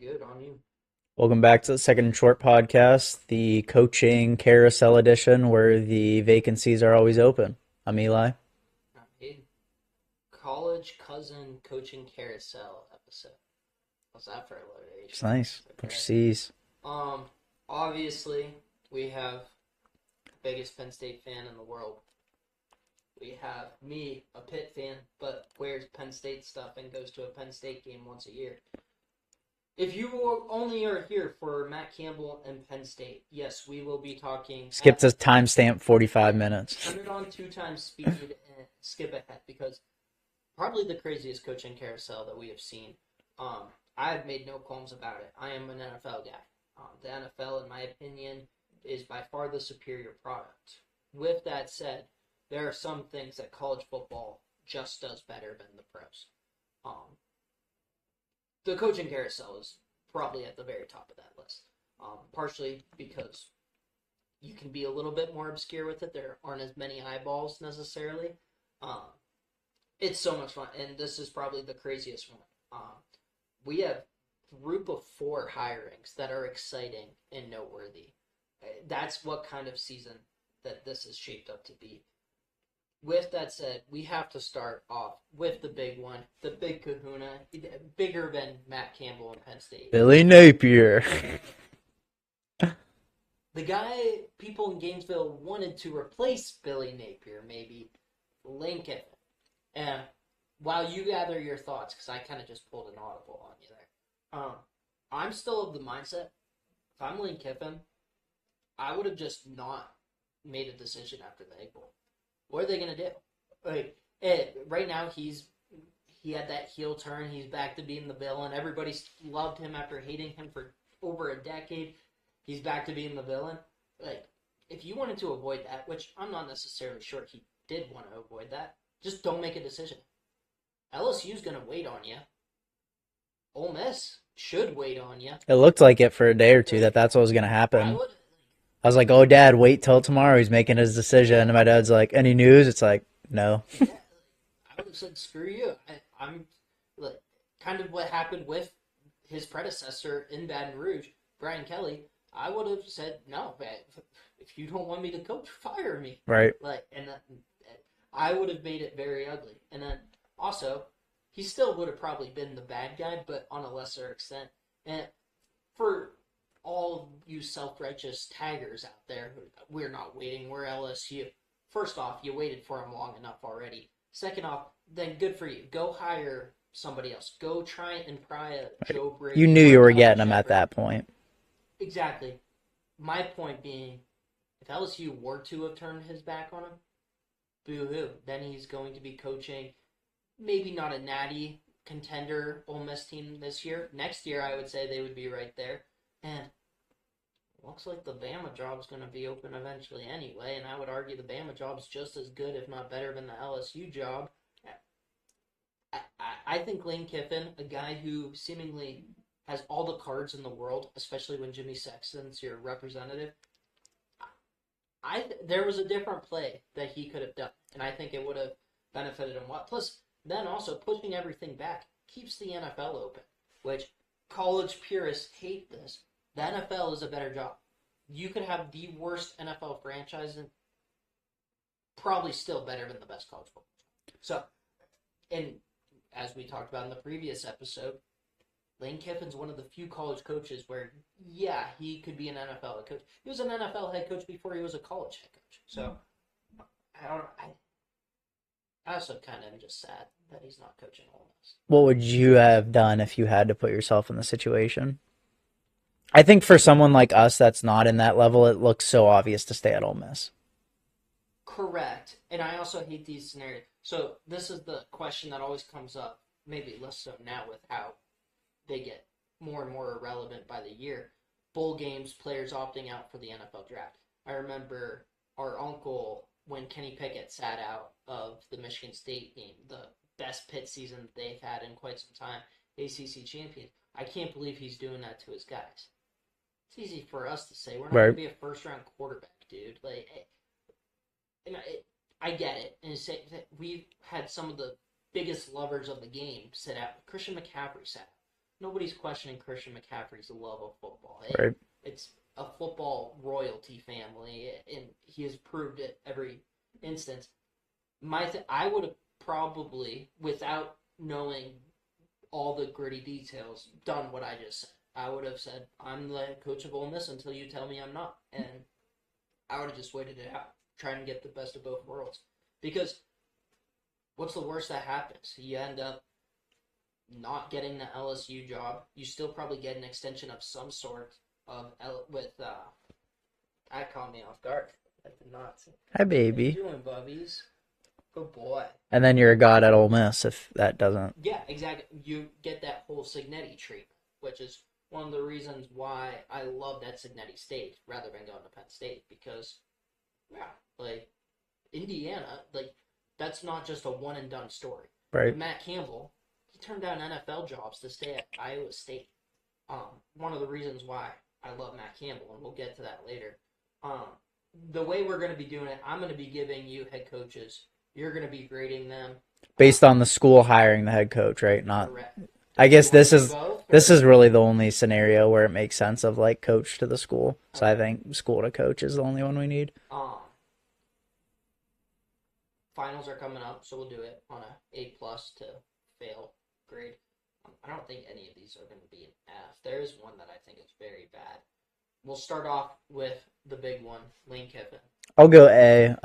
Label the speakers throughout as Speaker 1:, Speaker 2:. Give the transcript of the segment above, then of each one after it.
Speaker 1: good on you.
Speaker 2: Welcome back to the Second and Short podcast, the coaching carousel edition where the vacancies are always open. I'm Eli.
Speaker 1: Hey, college cousin coaching carousel episode. How's that for
Speaker 2: It's
Speaker 1: alliteration?
Speaker 2: nice. Bunch of
Speaker 1: Okay.
Speaker 2: C's.
Speaker 1: Um, Obviously we have the biggest Penn State fan in the world. We have me, a Pitt fan, but wears Penn State stuff and goes to a Penn State game once a year. If you only are here for Matt Campbell and Penn State, yes, we will be talking
Speaker 2: Skip
Speaker 1: at
Speaker 2: to timestamp 45 minutes.
Speaker 1: turn it on 2 times speed and skip ahead because probably the craziest coaching carousel that we have seen. I have made no qualms about it. I am an NFL guy. The NFL, in my opinion, is by far the superior product. With that said, there are some things that college football just does better than the pros. Um, the coaching carousel is probably at the very top of that list. Partially because you can be a little bit more obscure with it. There aren't as many eyeballs necessarily. Um, it's so much fun, and this is probably the craziest one. We have group of four hirings that are exciting and noteworthy. That's what kind of season that this is shaped up to be. With that said, we have to start off with the big one, the big kahuna, bigger than Matt Campbell and Penn State.
Speaker 2: Billy Napier.
Speaker 1: The guy people in Gainesville wanted to replace Billy Napier, maybe Lane Kiffin. And while you gather your thoughts, because I kind of just pulled an audible on you there, I'm still of the mindset, if I'm Lane Kiffin, I would have just not made a decision after the Egg Bowl. What are they going to do? Like, right now, he had that heel turn. He's back to being the villain. Everybody loved him after hating him for over a decade. He's back to being the villain. Like, if you wanted to avoid that, which I'm not necessarily sure he did want to avoid that, just don't make a decision. LSU's going to wait on you. Ole Miss should wait on you.
Speaker 2: It looked like it for a day or two that's what was going to
Speaker 1: I
Speaker 2: happen.
Speaker 1: would.
Speaker 2: I was like, oh, Dad, wait till tomorrow. He's making his decision. And my dad's like, any news? It's like, no.
Speaker 1: Yeah, I would have said, screw you. I'm like, kind of what happened with his predecessor in Baton Rouge, Brian Kelly. I would have said, no, man, if you don't want me to coach, fire me.
Speaker 2: Right.
Speaker 1: I would have made it very ugly. And then also, he still would have probably been the bad guy, but on a lesser extent. And for all you self-righteous taggers out there, we're not waiting, we're LSU. First off, you waited for him long enough already. Second off, then good for you. Go hire somebody else. Go try and pry a Joe Brady.
Speaker 2: You knew you
Speaker 1: or
Speaker 2: were
Speaker 1: Kellen
Speaker 2: getting him at
Speaker 1: Shepard.
Speaker 2: that point.
Speaker 1: Exactly. My point being, if LSU were to have turned his back on him, boo-hoo. Then he's going to be coaching maybe not a natty contender Ole Miss team this year. Next year, I would say they would be right there. And looks like the Bama job's going to be open eventually anyway, and I would argue the Bama job's just as good, if not better, than the LSU job. I think Lane Kiffin, a guy who seemingly has all the cards in the world, especially when Jimmy Sexton's your representative, there was a different play that he could have done, and I think it would have benefited him. Plus, then also pushing everything back keeps the NFL open, which college purists hate this. The NFL is a better job. You could have the worst NFL franchise and probably still better than the best college football. So, and as we talked about in the previous episode, Lane Kiffin's one of the few college coaches where, yeah, he could be an NFL head coach. He was an NFL head coach before he was a college head coach. So, I also kind of am just sad that he's not coaching Ole Miss.
Speaker 2: What would you have done if you had to put yourself in the situation? I think for someone like us that's not in that level, it looks so obvious to stay at Ole Miss.
Speaker 1: Correct. And I also hate these scenarios. So this is the question that always comes up, maybe less so now with how they get more and more irrelevant by the year. Bowl games, players opting out for the NFL draft. I remember our uncle, when Kenny Pickett sat out of the Michigan State game, the best Pitt season they've had in quite some time, ACC champion. I can't believe he's doing that to his guys. It's easy for us to say. We're not going
Speaker 2: Right.
Speaker 1: to be a first-round quarterback, dude. I get it. And say that we've had some of the biggest lovers of the game sit out. Christian McCaffrey sat out. nobody's questioning Christian McCaffrey's love of football.
Speaker 2: Right.
Speaker 1: It's a football royalty family, and he has proved it every instance. I would have probably, without knowing all the gritty details, done what I just said. I would have said, I'm the head coach of Ole Miss until you tell me I'm not. And I would have just waited it out, trying to get the best of both worlds. Because what's the worst that happens? You end up not getting the LSU job. You still probably get an extension of some sort with that caught me off guard. I did not.
Speaker 2: Hi, baby.
Speaker 1: What are you doing, bubbies? Good boy.
Speaker 2: And then you're a god at Ole Miss if that doesn't.
Speaker 1: Yeah, exactly. You get that whole Cignetti treatment, which is one of the reasons why I loved at Cignetti State rather than going to Penn State, because, yeah, like, Indiana, like, that's not just a one and done story.
Speaker 2: Right.
Speaker 1: With Matt Campbell, he turned down NFL jobs to stay at Iowa State. One of the reasons why I love Matt Campbell, and we'll get to that later. The way we're going to be doing it, I'm going to be giving you head coaches. You're going to be grading them
Speaker 2: Based on the school hiring the head coach, right? Not.
Speaker 1: correct.
Speaker 2: I guess this is
Speaker 1: Both,
Speaker 2: this is really the only scenario where it makes sense of like coach to the school. So I think school to coach is the only one we need.
Speaker 1: Finals are coming up, so we'll do it on a A+ to fail grade. I don't think any of these are going to be an F. There is one that I think is very bad. We'll start off with the big one, Lane Kiffin.
Speaker 2: I'll go A.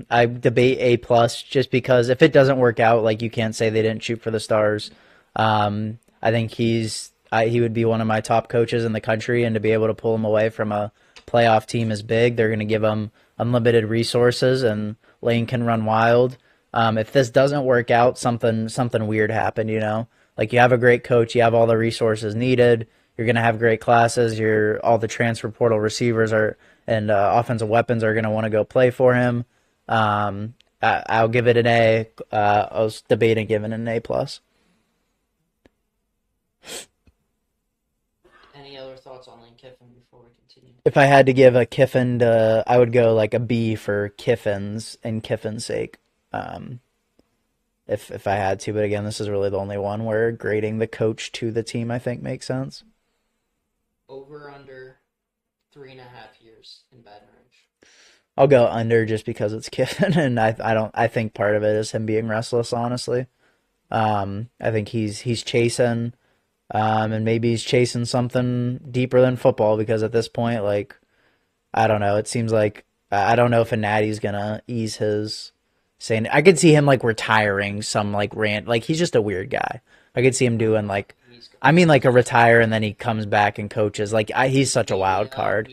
Speaker 2: I debate A+ just because if it doesn't work out, like you can't say they didn't shoot for the stars. I think he would be one of my top coaches in the country, and to be able to pull him away from a playoff team is big. They're going to give him unlimited resources, and Lane can run wild. If this doesn't work out, something weird happened, you know? Like you have a great coach, you have all the resources needed, you're going to have great classes, all the transfer portal receivers and offensive weapons are going to want to go play for him. I'll give it an A. I was debating giving it an A+.
Speaker 1: Any other thoughts on Lane Kiffin before we continue?
Speaker 2: If I had to give a Kiffin I would go like a B for Kiffin's sake. If I had to, but again, this is really the only one where grading the coach to the team I think makes sense.
Speaker 1: Over under 3.5 years in Baton Rouge.
Speaker 2: I'll go under just because it's Kiffin, and I think part of it is him being restless, honestly. I think he's chasing, and maybe he's chasing something deeper than football, because at this point, like, I don't know, it seems like, I don't know if a natty's gonna ease his saying. I could see him like retiring some like rant, like he's just a weird guy. I could see him doing like, I mean like a retire and then he comes back and coaches. Like he's such a wild card.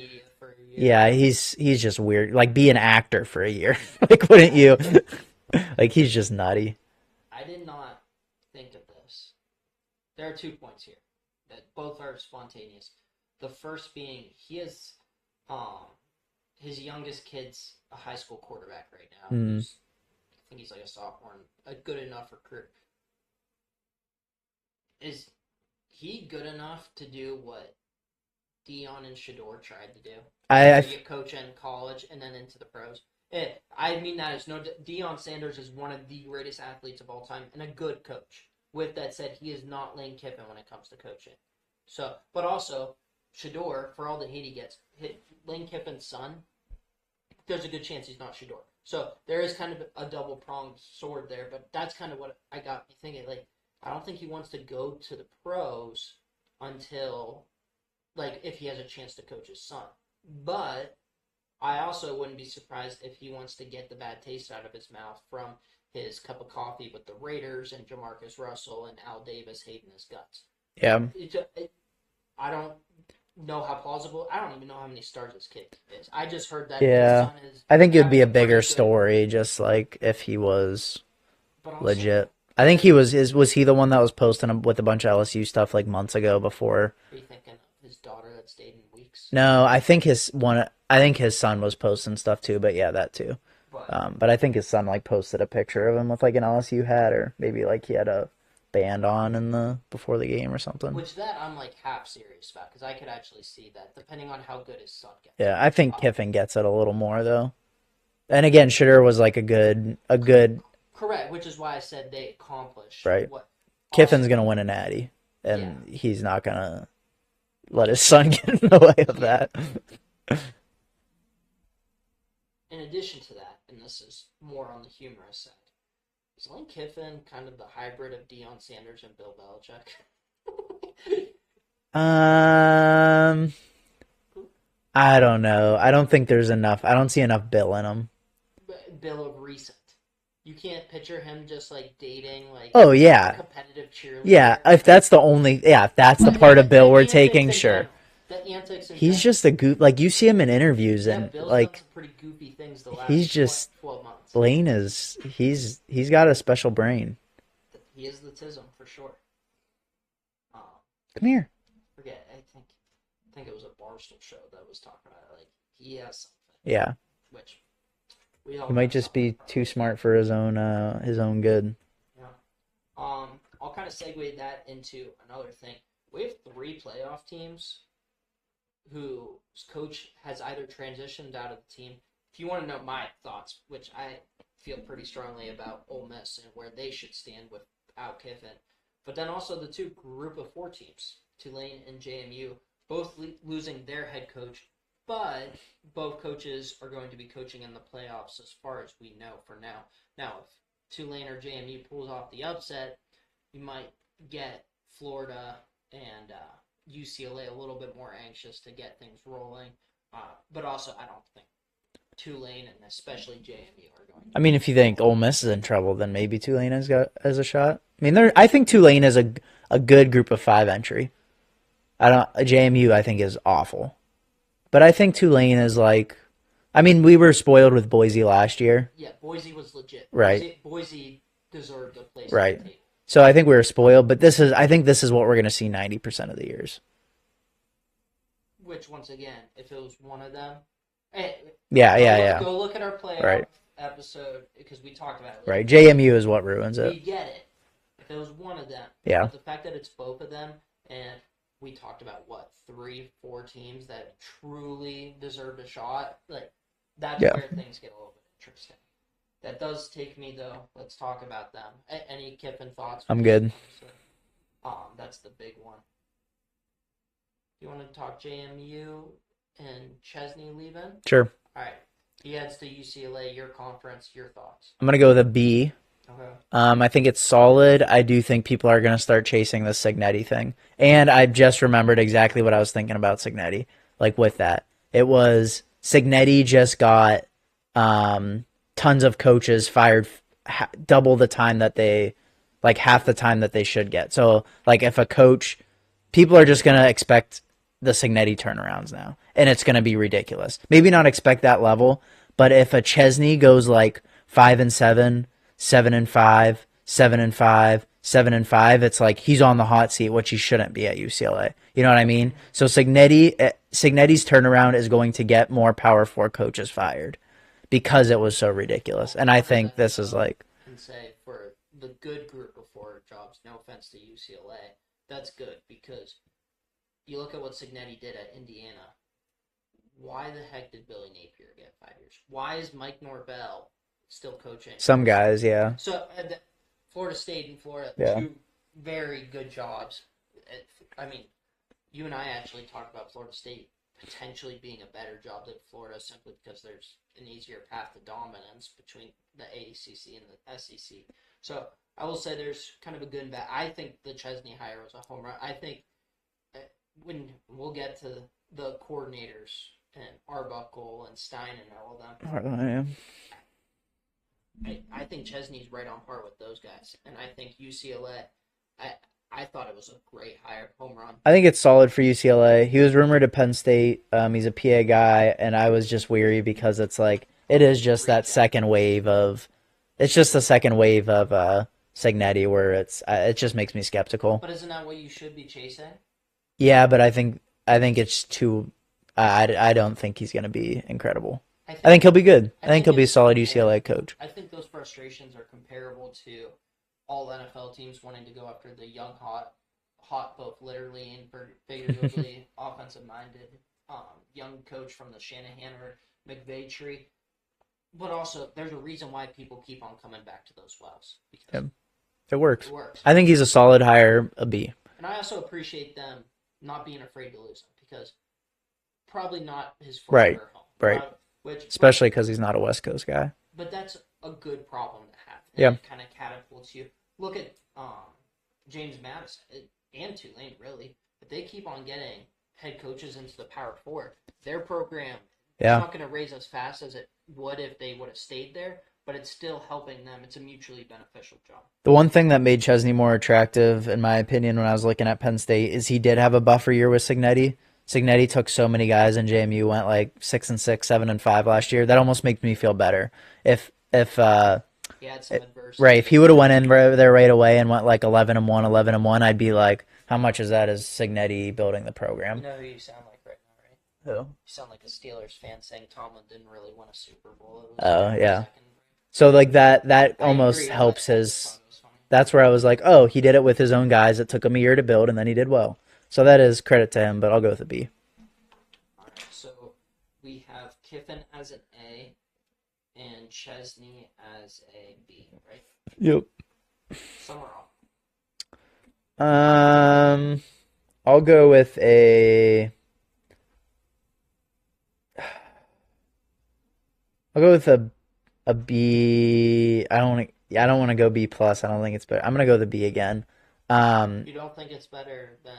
Speaker 2: Yeah, he's just weird. Like be an actor for a year. Like wouldn't you? Like he's just nutty.
Speaker 1: I did not think of this. There are 2 points here that both are spontaneous. The first being he is his youngest kid's a high school quarterback right now.
Speaker 2: Mm.
Speaker 1: I think he's like a sophomore, a good enough recruit. Is he good enough to do what Deion and Shedeur tried to do? To get coach in college and then into the pros. I mean that as no. Deion Sanders is one of the greatest athletes of all time and a good coach. With that said, he is not Lane Kiffin when it comes to coaching. So, but also Shedeur, for all the hate he gets, Lane Kiffin's son. There's a good chance he's not Shedeur. So there is kind of a double-pronged sword there, but that's kind of what I got me thinking. Like, I don't think he wants to go to the pros until, like, if he has a chance to coach his son. But I also wouldn't be surprised if he wants to get the bad taste out of his mouth from his cup of coffee with the Raiders and Jamarcus Russell and Al Davis hating his guts.
Speaker 2: Yeah.
Speaker 1: I don't know how plausible. I don't even know how many stars this kid is. I just heard that.
Speaker 2: Yeah,
Speaker 1: his son is
Speaker 2: I think it would be a bigger story, just like if he was legit. I think he was he the one that was posting with a bunch of LSU stuff like months ago before?
Speaker 1: Are you thinking of his daughter that stayed in weeks?
Speaker 2: No, I think his son was posting stuff too, but yeah, that too. But I think his son like posted a picture of him with like an LSU hat, or maybe like he had a band on before the game or something.
Speaker 1: Which that I'm like half serious about, because I could actually see that depending on how good his son gets.
Speaker 2: Yeah, I think Kiffin gets it a little more though. And again, Shedeur was like a good.
Speaker 1: Correct, which is why I said they accomplished
Speaker 2: right.
Speaker 1: What
Speaker 2: Kiffin's gonna win a natty. and he's not gonna let his son get in the way of that.
Speaker 1: In addition to that, and this is more on the humorous side, is Lane Kiffin kind of the hybrid of Deion Sanders and Bill Belichick?
Speaker 2: I don't know. I don't think there's enough. I don't see enough Bill in him.
Speaker 1: Bill of recent. You can't picture him just like dating like
Speaker 2: Oh yeah,
Speaker 1: competitive cheerleader.
Speaker 2: yeah. If that's the only, yeah, if that's the part of Bill we're taking, sure.
Speaker 1: The antics.
Speaker 2: He's just a goof. Like you see him in interviews, and
Speaker 1: Bill's
Speaker 2: like
Speaker 1: done some pretty goofy things the last
Speaker 2: he's just
Speaker 1: 12 months.
Speaker 2: Blaine is he's got a special brain.
Speaker 1: He is the tism for sure.
Speaker 2: Come here.
Speaker 1: Forget. I think it was a Barstool show that was talking about it. Like he has something.
Speaker 2: Yeah.
Speaker 1: Which we all
Speaker 2: He might just be too smart for his own good.
Speaker 1: Yeah. I'll kind of segue that into another thing. We have 3 playoff teams whose coach has either transitioned out of the team. If you want to know my thoughts, which I feel pretty strongly about Ole Miss and where they should stand without Kiffin, but then also the 2 group of 4 teams, Tulane and JMU, both losing their head coach, but both coaches are going to be coaching in the playoffs as far as we know for now. Now, if Tulane or JMU pulls off the upset, you might get Florida and UCLA a little bit more anxious to get things rolling. But also, I don't think Tulane and especially JMU are going to.
Speaker 2: I mean, if you think Ole Miss is in trouble, then maybe Tulane has a shot. I mean, I think Tulane is a good group of 5 entry. JMU I think is awful. But I think Tulane is like, I mean, we were spoiled with Boise last year.
Speaker 1: Yeah, Boise was legit.
Speaker 2: Right.
Speaker 1: Boise deserved a place.
Speaker 2: Right.
Speaker 1: At the table.
Speaker 2: So I think we were spoiled, but I think this is what we're going to see 90% of the years.
Speaker 1: Which, once again, if it was one of them, hey,
Speaker 2: Go
Speaker 1: look at our playoff episode because we talked about it.
Speaker 2: Right. JMU is what ruins it.
Speaker 1: We get it. If it was one of them.
Speaker 2: Yeah.
Speaker 1: But the fact that it's both of them, and we talked about, 3-4 teams that truly deserved a shot, like, that's where things get a little bit interesting. That does take me, though. Let's talk about them. Any Kiffin thoughts?
Speaker 2: I'm good.
Speaker 1: That's the big one. You want to talk JMU and Chesney leaving?
Speaker 2: Sure.
Speaker 1: All right. He heads to UCLA, your conference, your thoughts.
Speaker 2: I'm going to go with a B.
Speaker 1: Okay.
Speaker 2: I think it's solid. I do think people are going to start chasing this Cignetti thing. And I just remembered exactly what I was thinking about Cignetti. Like with that. It was Cignetti just got tons of coaches fired double the time that they, like half the time that they should get. So like if a coach, people are just going to expect the Cignetti turnarounds now. And it's going to be ridiculous. Maybe not expect that level, but if a Chesney goes like 5-7, 7-5, 7-5, 7-5, it's like he's on the hot seat, which he shouldn't be at UCLA. You know what I mean? So Cignetti's turnaround is going to get more Power 4 coaches fired because it was so ridiculous. And I think this is like...
Speaker 1: And say for the good group of 4 jobs, no offense to UCLA, that's good because you look at what Cignetti did at Indiana. Why the heck did Billy Napier get 5 years? Why is Mike Norvell still coaching?
Speaker 2: Some guys, yeah.
Speaker 1: So Florida State and Florida, 2 very good jobs. I mean, you and I actually talked about Florida State potentially being a better job than Florida simply because there's an easier path to dominance between the ACC and the SEC. So I will say there's kind of a good and bad. I think the Chesney hire was a home run. I think when we'll get to the coordinators and Arbuckle and Stein and all of them, I think Chesney's right on par with those guys. And I think UCLA, I thought it was a great hire, home run.
Speaker 2: I think it's solid for UCLA. He was rumored at Penn State. He's a PA guy, and I was just weary because it's like, it is just that second wave of, Cignetti where it just makes me skeptical.
Speaker 1: But isn't that what you should be chasing?
Speaker 2: Yeah, but I think it's too, I don't think he's going to be incredible. I think he'll be good. I think he'll be a solid UCLA coach.
Speaker 1: I think those frustrations are comparable to all NFL teams wanting to go after the young, hot both literally and figuratively offensive-minded young coach from the Shanahan or McVay tree. But also, there's a reason why people keep on coming back to those wells. Because
Speaker 2: It works.
Speaker 1: it works.
Speaker 2: I think he's a solid hire, a B.
Speaker 1: And I also appreciate them not being afraid to lose him because probably not his
Speaker 2: Right.
Speaker 1: forever home.
Speaker 2: Right.
Speaker 1: Which,
Speaker 2: Especially because he's not a West Coast guy.
Speaker 1: but that's a good problem to have. And
Speaker 2: Yeah.
Speaker 1: it kind of catapults you. Look at James Madison and Tulane, really. If they keep on getting head coaches into the Power Four, their program is
Speaker 2: Yeah.
Speaker 1: not going to raise as fast as it would if they would have stayed there, but it's still helping them. It's a mutually beneficial job.
Speaker 2: The one thing that made Chesney more attractive, in my opinion, when I was looking at Penn State, is he did have a buffer year with Signetti. Signetti took so many guys, and JMU went like 6-6, 7-5 last year. That almost makes me feel better. If
Speaker 1: He had some adversity.
Speaker 2: right, if he would have went in there right away and went like 11-1, 11-1, I'd be like, how much is that as Signetti building the
Speaker 1: You
Speaker 2: program?
Speaker 1: know who you sound like right now, right?
Speaker 2: Who?
Speaker 1: You sound like a Steelers fan saying Tomlin didn't really win a Super Bowl. It was
Speaker 2: Oh, yeah.
Speaker 1: second.
Speaker 2: So like that
Speaker 1: I
Speaker 2: almost
Speaker 1: agree.
Speaker 2: helps
Speaker 1: I
Speaker 2: his.
Speaker 1: just thought it was funny.
Speaker 2: That's where I was like, oh, he did it with his own guys. It took him a year to build, and then he did well. So that is credit to him, but I'll go with a B.
Speaker 1: All right, so we have Kiffin as an A and Chesney as a B, right?
Speaker 2: Yep.
Speaker 1: Summerall.
Speaker 2: I'll go with a. I'll go with a B. I don't want to go B plus. I don't think it's better. I'm gonna go with a B again.
Speaker 1: You don't think it's better than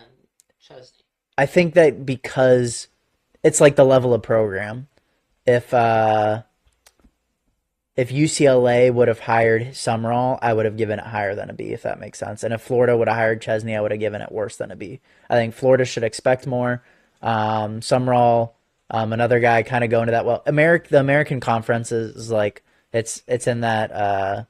Speaker 1: Chesney?
Speaker 2: I think that because it's like the level of program. If UCLA would have hired Summerall, I would have given it higher than a B, if that makes sense. And if Florida would have hired Chesney, I would have given it worse than a B. I think Florida should expect more. Summerall, another guy kind of going to that. Well, the American Conference is like it's in that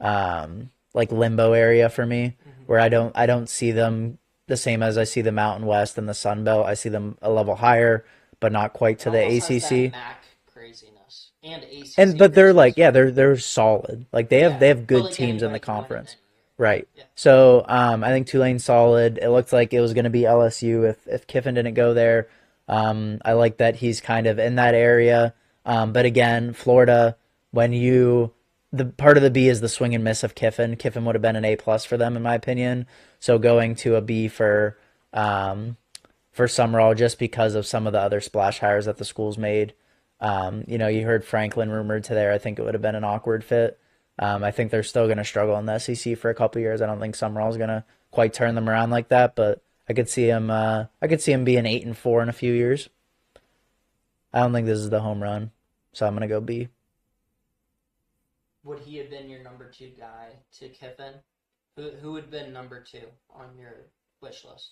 Speaker 2: like limbo area for me, where I don't see them the same as I see the Mountain West and the Sun Belt. I see them a level higher, but not quite to the
Speaker 1: Almost has that
Speaker 2: ACC.
Speaker 1: MAC craziness and ACC.
Speaker 2: And but they're like,
Speaker 1: craziness.
Speaker 2: yeah, they're solid. Like they have
Speaker 1: Yeah,
Speaker 2: good
Speaker 1: but, like,
Speaker 2: teams in the
Speaker 1: anybody can win it
Speaker 2: conference.
Speaker 1: any year.
Speaker 2: Right.
Speaker 1: Yeah.
Speaker 2: So I think Tulane's solid. It looked like it was going to be LSU if Kiffin didn't go there. I like that he's kind of in that area. But again, Florida, the part of the B is the swing and miss of Kiffin. Kiffin would have been an A plus for them in my opinion. So going to a B for Summerall just because of some of the other splash hires that the school's made. You heard Franklin rumored to there. I think it would have been an awkward fit. I think they're still going to struggle in the SEC for a couple years. I don't think Summerall's going to quite turn them around like that, but I could see him. I could see him being 8-4 in a few years. I don't think this is the home run, so I'm going to go B.
Speaker 1: Would he have been your number 2 guy to Kiffin? Who would have been number 2 on your wish list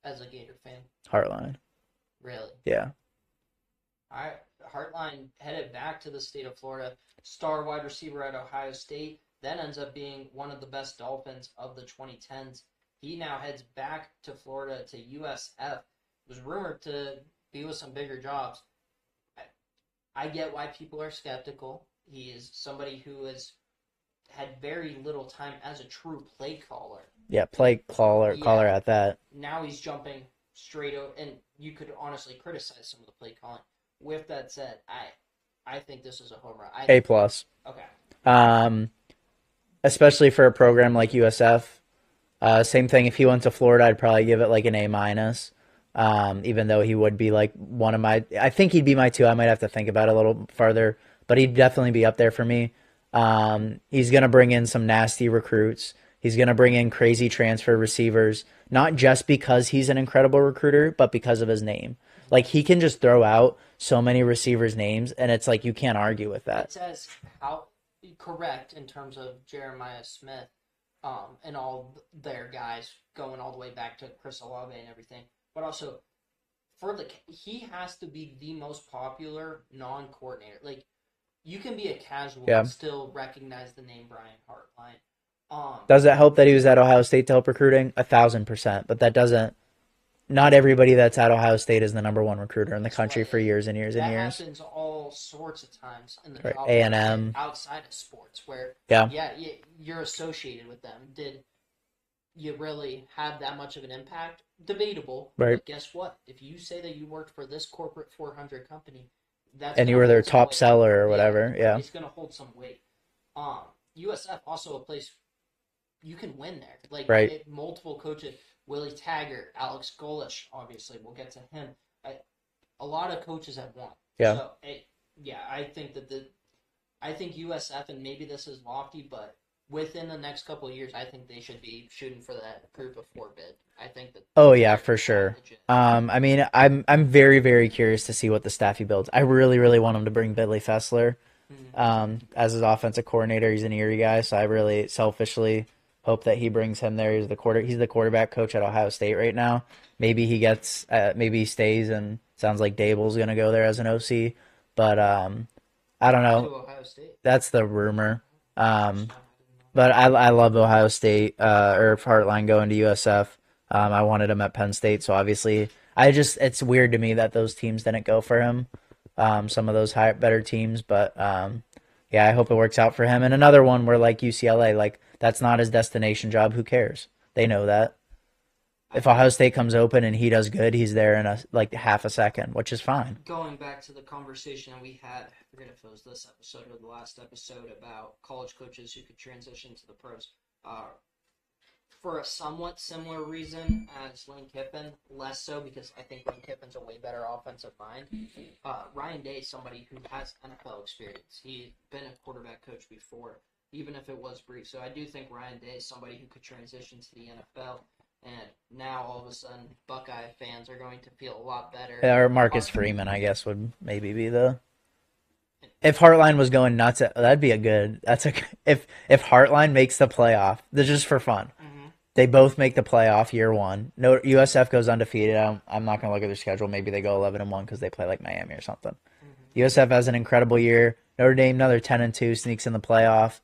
Speaker 1: as a Gator fan?
Speaker 2: Heartline.
Speaker 1: Really?
Speaker 2: Yeah.
Speaker 1: All right. Hartline headed back to the state of Florida, star wide receiver at Ohio State, then ends up being one of the best Dolphins of the 2010s. He now heads back to Florida to USF. Was rumored to be with some bigger jobs. I get why people are skeptical. He is somebody who has had very little time as a true play caller.
Speaker 2: Yeah, play caller at that.
Speaker 1: Now he's jumping straight over, and you could honestly criticize some of the play calling. With that said, I think this is a home run.
Speaker 2: A plus.
Speaker 1: Okay.
Speaker 2: Especially for a program like USF. Same thing. If he went to Florida, I'd probably give it like an A minus. Even though he would be like one of my, I think he'd be my 2. I might have to think about it a little further, but he'd definitely be up there for me. He's gonna bring in some nasty recruits. He's gonna bring in crazy transfer receivers, not just because he's an incredible recruiter, but because of his name. Like he can just throw out so many receivers' names, and it's like you can't argue with that.
Speaker 1: It says how correct in terms of Jeremiah Smith, and all their guys going all the way back to Chris Olave and everything, but also he has to be the most popular non-coordinator. Like you can be a casual and still recognize the name Brian Hartline.
Speaker 2: Does it help that he was at Ohio State to help recruiting? 1,000%, but that doesn't. Not everybody that's at Ohio State is the number 1 recruiter in the country for years and years and years.
Speaker 1: That happens all sorts of times in the
Speaker 2: Right.
Speaker 1: job
Speaker 2: A&M.
Speaker 1: outside of sports where you're associated with them. Did you really have that much of an impact? Debatable.
Speaker 2: Right.
Speaker 1: But guess what? If you say that you worked for this corporate 400 company,
Speaker 2: and you were their top seller or whatever, yeah.
Speaker 1: It's going to hold some weight. USF also a place you can win there. Like
Speaker 2: right.
Speaker 1: multiple coaches. Willie Taggart, Alex Golish, obviously, we'll get to him. A lot of coaches have won.
Speaker 2: Yeah.
Speaker 1: So, yeah, I think that I think USF, and maybe this is lofty, but within the next couple of years, I think they should be shooting for that group of four bid. I think that
Speaker 2: Oh yeah, for
Speaker 1: they're that
Speaker 2: sure.
Speaker 1: legit.
Speaker 2: I mean, I'm very very curious to see what the staff he builds. I really really want him to bring Billy Fessler
Speaker 1: Mhm.
Speaker 2: as his offensive coordinator. He's an Erie guy, so I really selfishly hope that he brings him there. He's the quarterback coach at Ohio State right now. Maybe he stays, and sounds like Dable's gonna go there as an OC. But I don't
Speaker 1: To
Speaker 2: know.
Speaker 1: Ohio State.
Speaker 2: That's the rumor.
Speaker 1: That's
Speaker 2: Um,
Speaker 1: fine. I didn't know.
Speaker 2: but I love Ohio State or Hartline going to USF. I wanted him at Penn State, so obviously it's weird to me that those teams didn't go for him. Some of those better teams, but yeah, I hope it works out for him. And another one where like UCLA, like that's not his destination job. Who cares? They know that.
Speaker 1: I
Speaker 2: If Ohio
Speaker 1: think
Speaker 2: State comes open and he does good, he's there in a like half a second, which is fine.
Speaker 1: going back to the conversation that we had, I forget if it was this episode or the last episode about college coaches who could transition to the pros. Uh, for a somewhat similar reason as Lane Kiffin, less so because I think Lane Kiffin's a way better offensive mind. Ryan Day is somebody who has NFL experience. He's been a quarterback coach before, even if it was brief. So I do think Ryan Day is somebody who could transition to the NFL. And now all of a sudden, Buckeye fans are going to feel a lot better.
Speaker 2: Or Marcus Freeman, I guess, would maybe be the if Heartline was going nuts, that'd be a good. That's a if Heartline makes the playoff, that's just for fun.
Speaker 1: Mm-hmm.
Speaker 2: They both make the playoff year one. No, USF goes undefeated. I'm not gonna look at their schedule. Maybe they go 11-1 because they play like Miami or something.
Speaker 1: Mm-hmm.
Speaker 2: USF has an incredible year. Notre Dame another 10-2 sneaks in the playoff.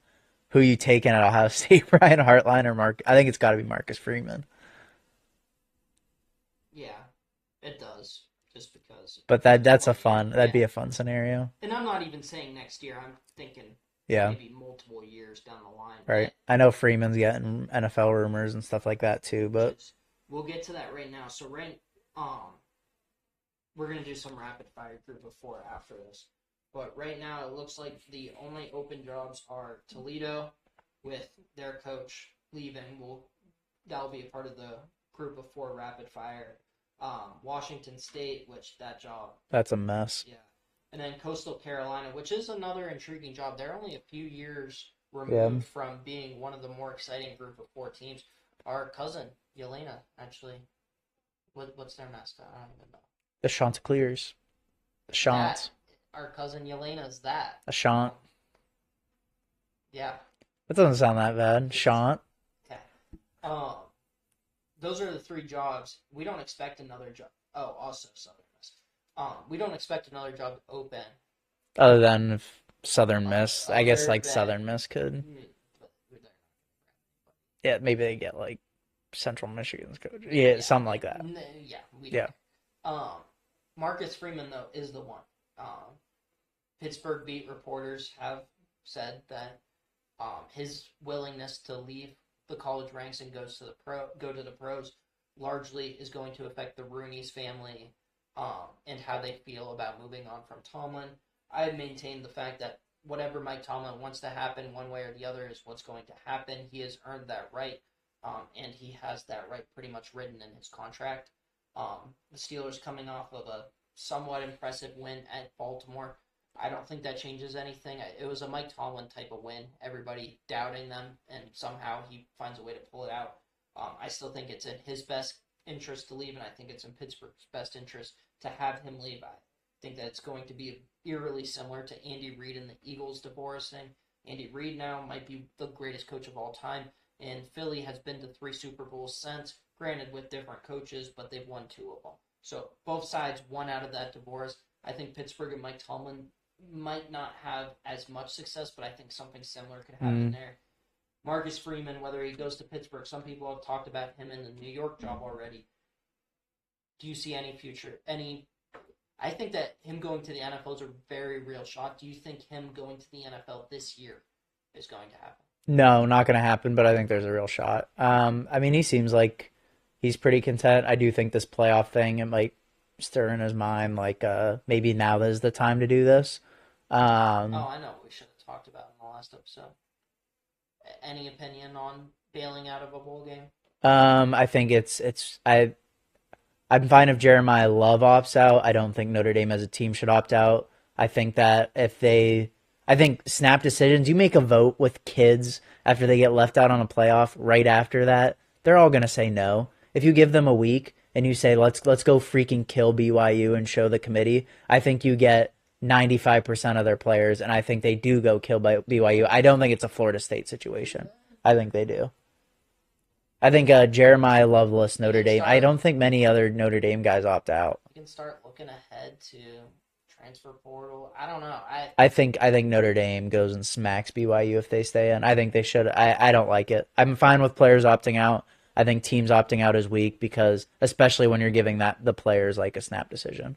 Speaker 2: Who you taking at Ohio State? Brian Hartline or Mark? I think it's got to be Marcus Freeman.
Speaker 1: Yeah, it does. Just because.
Speaker 2: But that'd be a fun scenario.
Speaker 1: And I'm not even saying next year. I'm thinking
Speaker 2: Yeah,
Speaker 1: maybe multiple years down the line.
Speaker 2: right. I know Freeman's getting NFL rumors and stuff like that too, but
Speaker 1: We'll get to that right now. So we're gonna do some rapid fire group of four after this. But right now it looks like the only open jobs are Toledo, with their coach leaving. That'll be a part of the group of four rapid fire. Washington State, which that job,
Speaker 2: that's a mess.
Speaker 1: yeah, and then Coastal Carolina, which is another intriguing job. They're only a few years
Speaker 2: Yeah,
Speaker 1: removed from being one of the more exciting group of four teams. Our cousin Yelena, actually, what's their mascot? I don't even know.
Speaker 2: the Chanticleers, the Chants,
Speaker 1: Our cousin Yelena's that.
Speaker 2: a Chant.
Speaker 1: Yeah.
Speaker 2: That doesn't sound that bad. Chant.
Speaker 1: Okay. Um, those are the three jobs. We don't expect another job. Oh, also Southern Miss. We don't expect another job to open.
Speaker 2: Other than if Southern Miss, I guess
Speaker 1: Other
Speaker 2: like
Speaker 1: than
Speaker 2: Southern Miss could. Yeah, maybe they get like Central Michigan's coach. Yeah, something like that.
Speaker 1: Yeah, we
Speaker 2: Yeah.
Speaker 1: Marcus Freeman though is the one. Pittsburgh beat reporters have said that his willingness to leave the college ranks and go to the pros largely is going to affect the Rooney's family and how they feel about moving on from Tomlin. I maintain the fact that whatever Mike Tomlin wants to happen one way or the other is what's going to happen. He has earned that right, and he has that right pretty much written in his contract. The Steelers coming off of a somewhat impressive win at Baltimore. I don't think that changes anything. It was a Mike Tomlin type of win. Everybody doubting them, and somehow he finds a way to pull it out. I still think it's in his best interest to leave, and I think it's in Pittsburgh's best interest to have him leave. I think that it's going to be eerily similar to Andy Reid and the Eagles divorcing. Andy Reid now might be the greatest coach of all time, and Philly has been to 3 Super Bowls since, granted with different coaches, but they've won 2 of them. So both sides won out of that divorce. I think Pittsburgh and Mike Tomlin might not have as much success, but I think something similar could happen there. Marcus Freeman, whether he goes to Pittsburgh, some people have talked about him in the New York job already. Do you see any future? I think that him going to the NFL is a very real shot. Do you think him going to the NFL this year is going to happen?
Speaker 2: No, not going to happen, but I think there's a real shot. I mean, he seems like he's pretty content. I do think this playoff thing, it might stir in his mind, like maybe now is the time to do this.
Speaker 1: I know what we should have talked about in the last episode. Any opinion on bailing out of a bowl game?
Speaker 2: I think I'm fine if Jeremiah Love opts out. I don't think Notre Dame as a team should opt out. I think that I think snap decisions, you make a vote with kids after they get left out on a playoff right after that, they're all going to say no. If you give them a week and you say, let's go freaking kill BYU and show the committee, I think you get 95% of their players, and I think they do go kill by BYU. I don't think it's a Florida State situation. I think they do. I think Jeremiah Loveless,
Speaker 1: You
Speaker 2: Notre
Speaker 1: can
Speaker 2: Dame. I
Speaker 1: start
Speaker 2: don't think many other Notre Dame guys opt out.
Speaker 1: you can start looking ahead to transfer portal. I don't know.
Speaker 2: I think Notre Dame goes and smacks BYU if they stay in. I think they should. I don't like it. I'm fine with players opting out. I think teams opting out is weak because especially when you're giving that the players like a snap decision.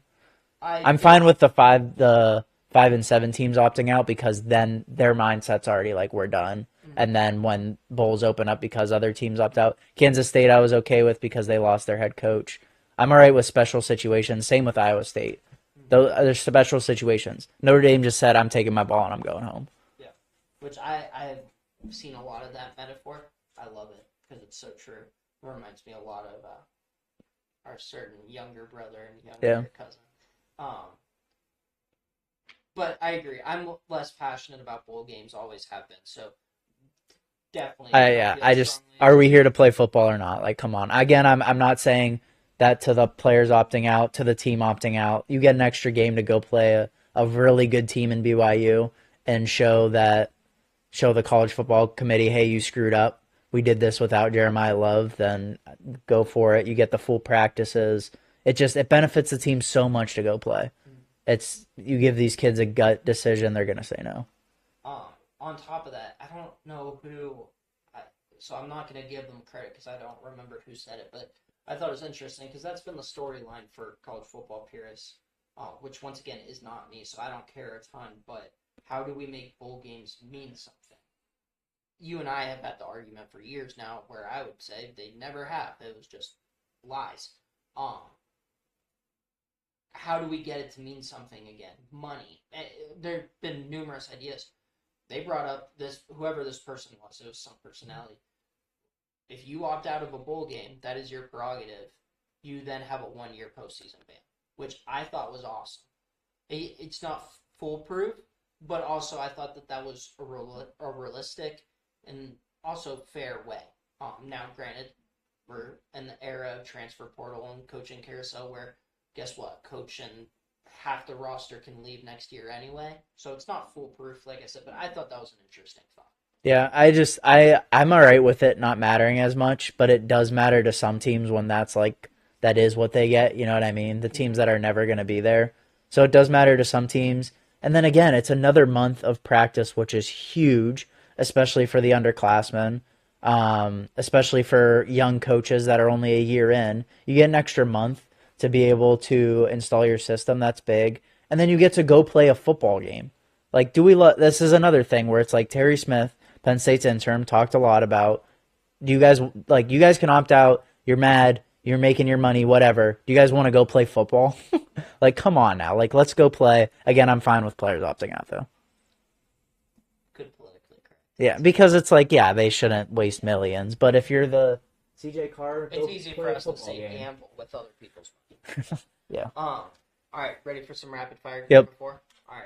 Speaker 1: I
Speaker 2: I'm
Speaker 1: think
Speaker 2: fine with the 5 and 7 teams opting out because then their mindset's already like we're done. And then when bowls open up because other teams opt out, Kansas State I was okay with because they lost their head coach. I'm all right with special situations. Same with Iowa State. Those are special situations. Notre Dame just said, "I'm taking my ball and I'm going home."
Speaker 1: yeah, which I've seen a lot of that metaphor. I love it because it's so true. It reminds me a lot of our certain younger brother and
Speaker 2: Yeah.
Speaker 1: younger cousin. Um, but I agree. I'm less passionate about bowl games. Always have been. So definitely don't
Speaker 2: Yeah.
Speaker 1: feel
Speaker 2: I just
Speaker 1: strongly.
Speaker 2: are we here to play football or not? Like, come on. Again, I'm not saying that to the players opting out, to the team opting out. You get an extra game to go play a really good team in BYU and show the college football committee, hey, you screwed up. We did this without Jeremiah Love, then go for it. You get the full practices. It benefits the team so much to go play. It's you give these kids a gut decision, they're gonna say no.
Speaker 1: On top of that, I don't know who. I, so I'm not going to give them credit because I don't remember who said it, but I thought it was interesting because that's been the storyline for college football purists, which once again is not me, so I don't care a ton. But how do we make bowl games mean something? You and I have had the argument for years now, where I would say they never have. It was just lies. Um, how do we get it to mean something again? Money. There've been numerous ideas. They brought up this whoever this person was. It was some personality. If you opt out of a bowl game, that is your prerogative. You then have a 1 year postseason ban, which I thought was awesome. It's not foolproof, but also I thought that was a realistic and also fair way. Now, granted, we're in the era of transfer portal and coaching carousel where guess what? Coach and half the roster can leave next year anyway. So it's not foolproof, like I said, but I thought that was an interesting thought.
Speaker 2: Yeah, I'm all right with it not mattering as much, but it does matter to some teams when that is what they get, you know what I mean? The teams that are never going to be there. So it does matter to some teams. And then again, it's another month of practice, which is huge, especially for the underclassmen, especially for young coaches that are only a year in. You get an extra month to be able to install your system. That's big. And then you get to go play a football game. Like, this is another thing where it's like Terry Smith, Penn State's interim, talked a lot about, do you guys, like, you guys can opt out, you're mad, you're making your money, whatever. Do you guys want to go play football? Like, come on now. Like, let's go play. Again, I'm fine with players opting out, though.
Speaker 1: Good politically correct.
Speaker 2: Yeah, because it's like, yeah, they shouldn't waste millions. But if you're the CJ Carr,
Speaker 1: It's easy for us to say
Speaker 2: game.
Speaker 1: gamble with other people's money.
Speaker 2: Yeah.
Speaker 1: All right, ready for some rapid fire?
Speaker 2: Yep.
Speaker 1: Before? All right.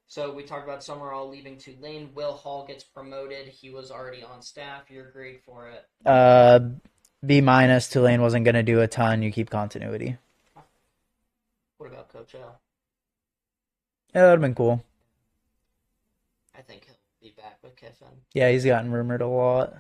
Speaker 1: So we talked about Summerall leaving Tulane. Will Hall gets promoted. He was already on staff. You're great for it.
Speaker 2: B minus. Tulane wasn't going to do a ton. You keep continuity.
Speaker 1: What about Coach L?
Speaker 2: Yeah, that'd have been cool.
Speaker 1: I think he'll be back with Kiffin.
Speaker 2: Yeah, he's gotten rumored a lot.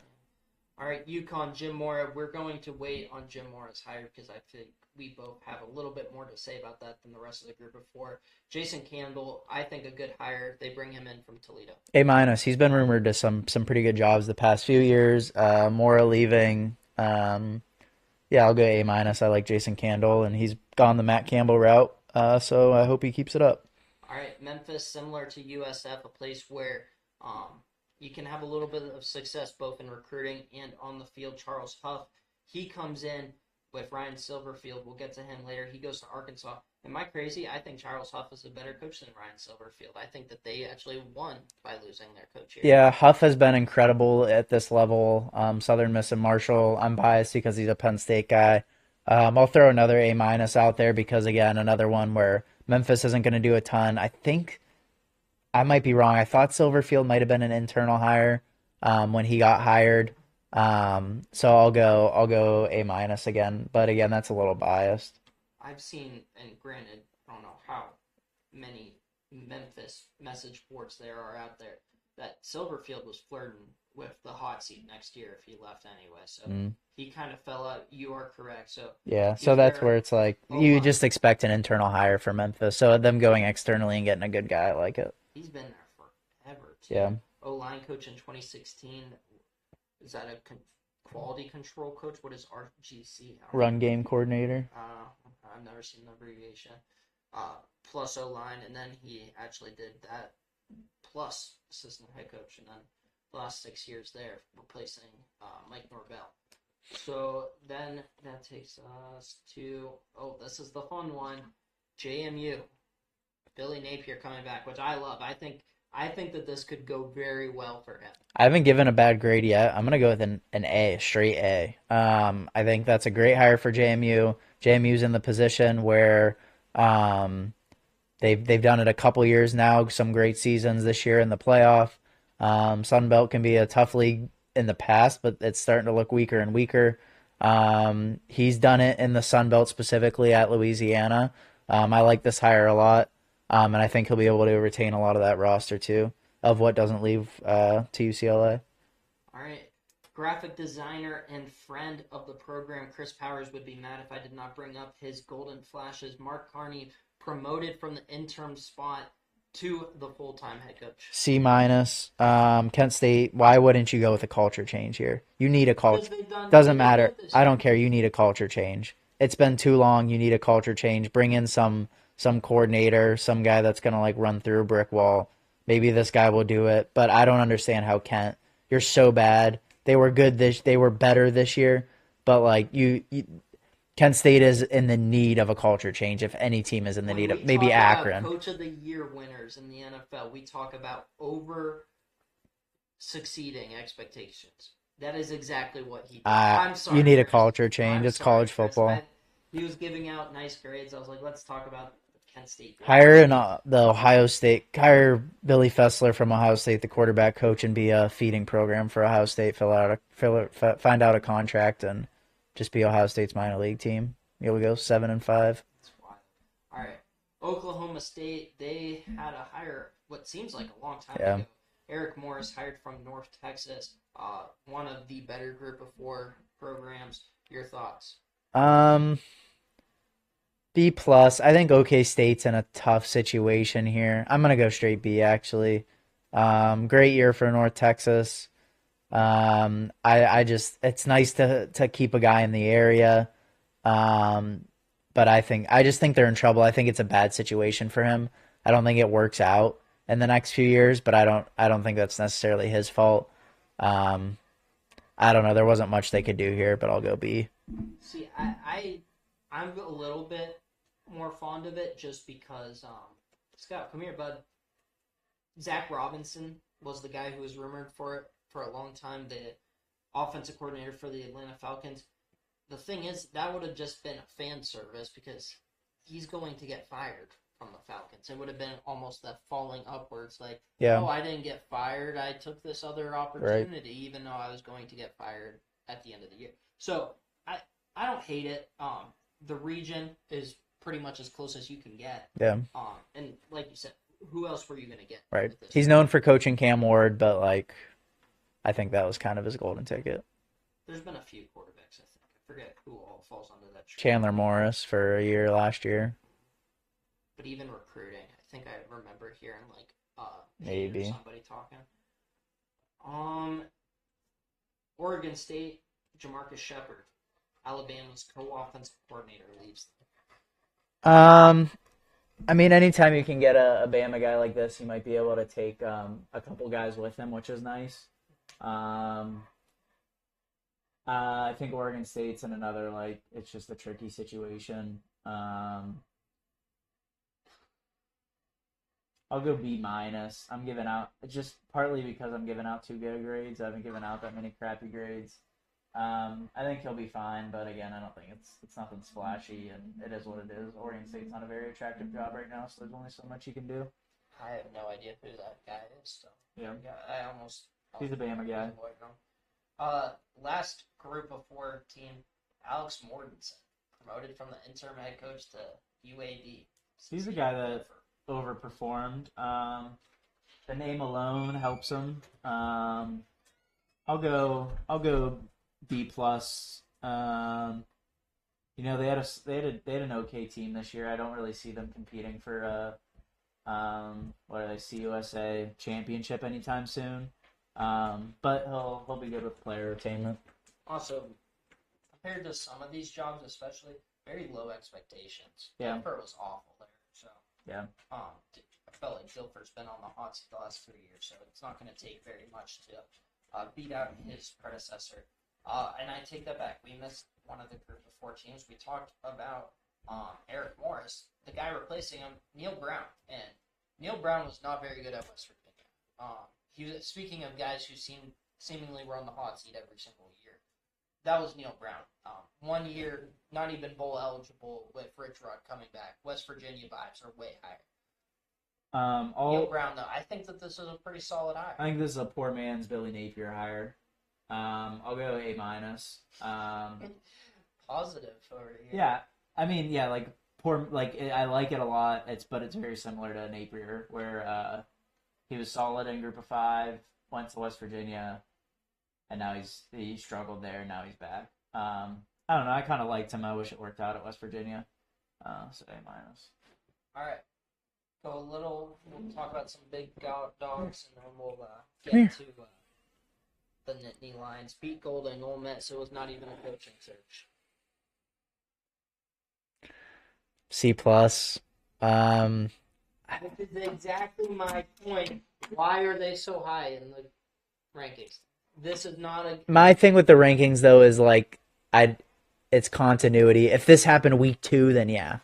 Speaker 1: All right, UConn, Jim Mora. We're going to wait on Jim Mora's hire because I think we both have a little bit more to say about that than the rest of the group of four. Jason Campbell, I think a good hire. They bring him in from Toledo.
Speaker 2: A minus. He's been rumored to some pretty good jobs the past few years. Mora leaving. Yeah, I'll go A minus. I like Jason Campbell, and he's gone the Matt Campbell route. So I hope he keeps it up.
Speaker 1: All right, Memphis, similar to USF, a place where you can have a little bit of success both in recruiting and on the field. Charles Huff, he comes in with Ryan Silverfield. We'll get to him later. He goes to Arkansas. Am I crazy? I think Charles Huff is a better coach than Ryan Silverfield. I think that they actually won by losing their coach here.
Speaker 2: Yeah, Huff has been incredible at this level. Southern Miss and Marshall, I'm biased because he's a Penn State guy. I'll throw another A minus out there because, again, another one where Memphis isn't going to do a ton. I think I might be wrong. I thought Silverfield might have been an internal hire when he got hired. So I'll go A minus again. But again, that's a little biased.
Speaker 1: I've seen, and granted, I don't know how many Memphis message boards there are out there, that Silverfield was flirting with the hot seat next year if he left anyway. So he kind of fell out. You are correct. So
Speaker 2: Yeah, so that's where it's like you just expect an internal hire for Memphis. So them going externally and getting a good guy, I like it.
Speaker 1: He's been there forever, too.
Speaker 2: Yeah.
Speaker 1: O-line coach in 2016. Is that a quality control coach? What is RGC?
Speaker 2: Run game coordinator.
Speaker 1: I've never seen the abbreviation. Plus O-line, and then he actually did that plus assistant head coach, and then the last 6 years there, replacing Mike Norvell. So then that takes us to, this is the fun one, JMU. Billy Napier coming back, which I love. I think that this could go very well for him.
Speaker 2: I haven't given a bad grade yet. I'm gonna go with an A, straight A. I think that's a great hire for JMU. JMU's in the position where they've done it a couple years now. Some great seasons this year in the playoff. Sun Belt can be a tough league in the past, but it's starting to look weaker and weaker. He's done it in the Sun Belt, specifically at Louisiana. I like this hire a lot. And I think he'll be able to retain a lot of that roster, too, of what doesn't leave to UCLA.
Speaker 1: All right. Graphic designer and friend of the program, Chris Powers, would be mad if I did not bring up his golden flashes. Mark Carney promoted from the interim spot to the full-time head coach.
Speaker 2: C minus. Kent State, why wouldn't you go with a culture change here? You need a culture. Doesn't matter. I don't care. You need a culture change. It's been too long. You need a culture change. Bring in some coordinator, some guy that's going to like run through a brick wall. Maybe this guy will do it, but I don't understand how Kent, you're so bad. They were better this year, but like Kent State is in the need of a culture change. If any team is in the need of, maybe Akron.
Speaker 1: Coach of the year winners in the NFL, we talk about over succeeding expectations. That is exactly what he did. I'm sorry.
Speaker 2: You need a culture change. It's college football.
Speaker 1: He was giving out nice grades. I was like, let's talk about Kent State.
Speaker 2: Hire Billy Fessler from Ohio State, the quarterback coach, and be a feeding program for Ohio State. Find out a contract and just be Ohio State's minor league team. You'll go 7-5.
Speaker 1: That's wild. All right, Oklahoma State. They had a hire what seems like a long time ago. Eric Morris hired from North Texas. One of the better Group of 4 programs. Your thoughts?
Speaker 2: B plus. I think OK State's in a tough situation here. I'm gonna go straight B actually. Great year for North Texas. It's nice to keep a guy in the area. But I just think they're in trouble. I think it's a bad situation for him. I don't think it works out in the next few years, but I don't think that's necessarily his fault. I don't know. There wasn't much they could do here, but I'll go B.
Speaker 1: See, I'm a little bit more fond of it just because, Scott, come here, bud. Zach Robinson was the guy who was rumored for it for a long time, the offensive coordinator for the Atlanta Falcons. The thing is, that would have just been a fan service because he's going to get fired from the Falcons. It would have been almost that falling upwards, like, I didn't get fired. I took this other opportunity, even though I was going to get fired at the end of the year. So, I don't hate it. The region is pretty much as close as you can get.
Speaker 2: Yeah.
Speaker 1: And like you said, who else were you going to get?
Speaker 2: Right. He's known for coaching Cam Ward, but like, I think that was kind of his golden ticket.
Speaker 1: There's been a few quarterbacks, I think. I forget who all falls under that tree.
Speaker 2: Chandler Morris for a year last year.
Speaker 1: But even recruiting, I think I remember hearing like
Speaker 2: maybe
Speaker 1: somebody talking. Oregon State, Jamarcus Shepard, Alabama's co-offensive coordinator, leaves.
Speaker 2: I mean, anytime you can get a Bama guy like this, you might be able to take a couple guys with him, which is nice. I think Oregon State's in another, like, it's just a tricky situation. I'll go B minus. I'm giving out just partly because I'm giving out two good grades. I haven't given out that many crappy grades. I think he'll be fine, but again, I don't think it's nothing splashy, and it is what it is. Oregon State's not a very attractive job right now, so there's only so much you can do.
Speaker 1: I have no idea who that guy is. So
Speaker 2: Yeah,
Speaker 1: I almost.
Speaker 2: he's a Bama guy.
Speaker 1: Last group of four team, Alex Mortensen, promoted from the interim head coach to UAB.
Speaker 2: He's the guy that overperformed. The name alone helps him. I'll go B plus. They had an okay team this year. I don't really see them competing for CUSA championship anytime soon. But he'll be good with player attainment.
Speaker 1: Also, compared to some of these jobs, especially very low expectations.
Speaker 2: Yeah.
Speaker 1: Denver was awful there, so
Speaker 2: Yeah.
Speaker 1: I felt like Dilfer's been on the hot seat the last 3 years, so it's not going to take very much to beat out his predecessor. And I take that back. We missed one of the group of four teams. We talked about Eric Morris, the guy replacing him, Neil Brown, and Neil Brown was not very good at West Virginia. Speaking of guys who seemingly were on the hot seat every single year. That was Neil Brown. 1 year, not even bowl eligible with Rich Rod coming back. West Virginia vibes are way higher. Neil Brown, though, I think that this is a pretty solid hire.
Speaker 2: I think this is a poor man's Billy Napier hire. I'll go A minus.
Speaker 1: Positive over here.
Speaker 2: Yeah, I mean, yeah, like poor, like I like it a lot. But it's very similar to Napier, where he was solid in Group of 5, went to West Virginia, and now he struggled there. And now he's back. I don't know. I kind of liked him. I wish it worked out at West Virginia. So A minus.
Speaker 1: All right. We'll talk about some big dogs, and then we'll get to the Nittany Lions. Pete Golding, Ole Miss. It was not even a coaching search.
Speaker 2: C plus.
Speaker 1: This is exactly my point. Why are they so high in the rankings? This is not a.
Speaker 2: My thing with the rankings though is like it's continuity. If this happened week 2, then yeah.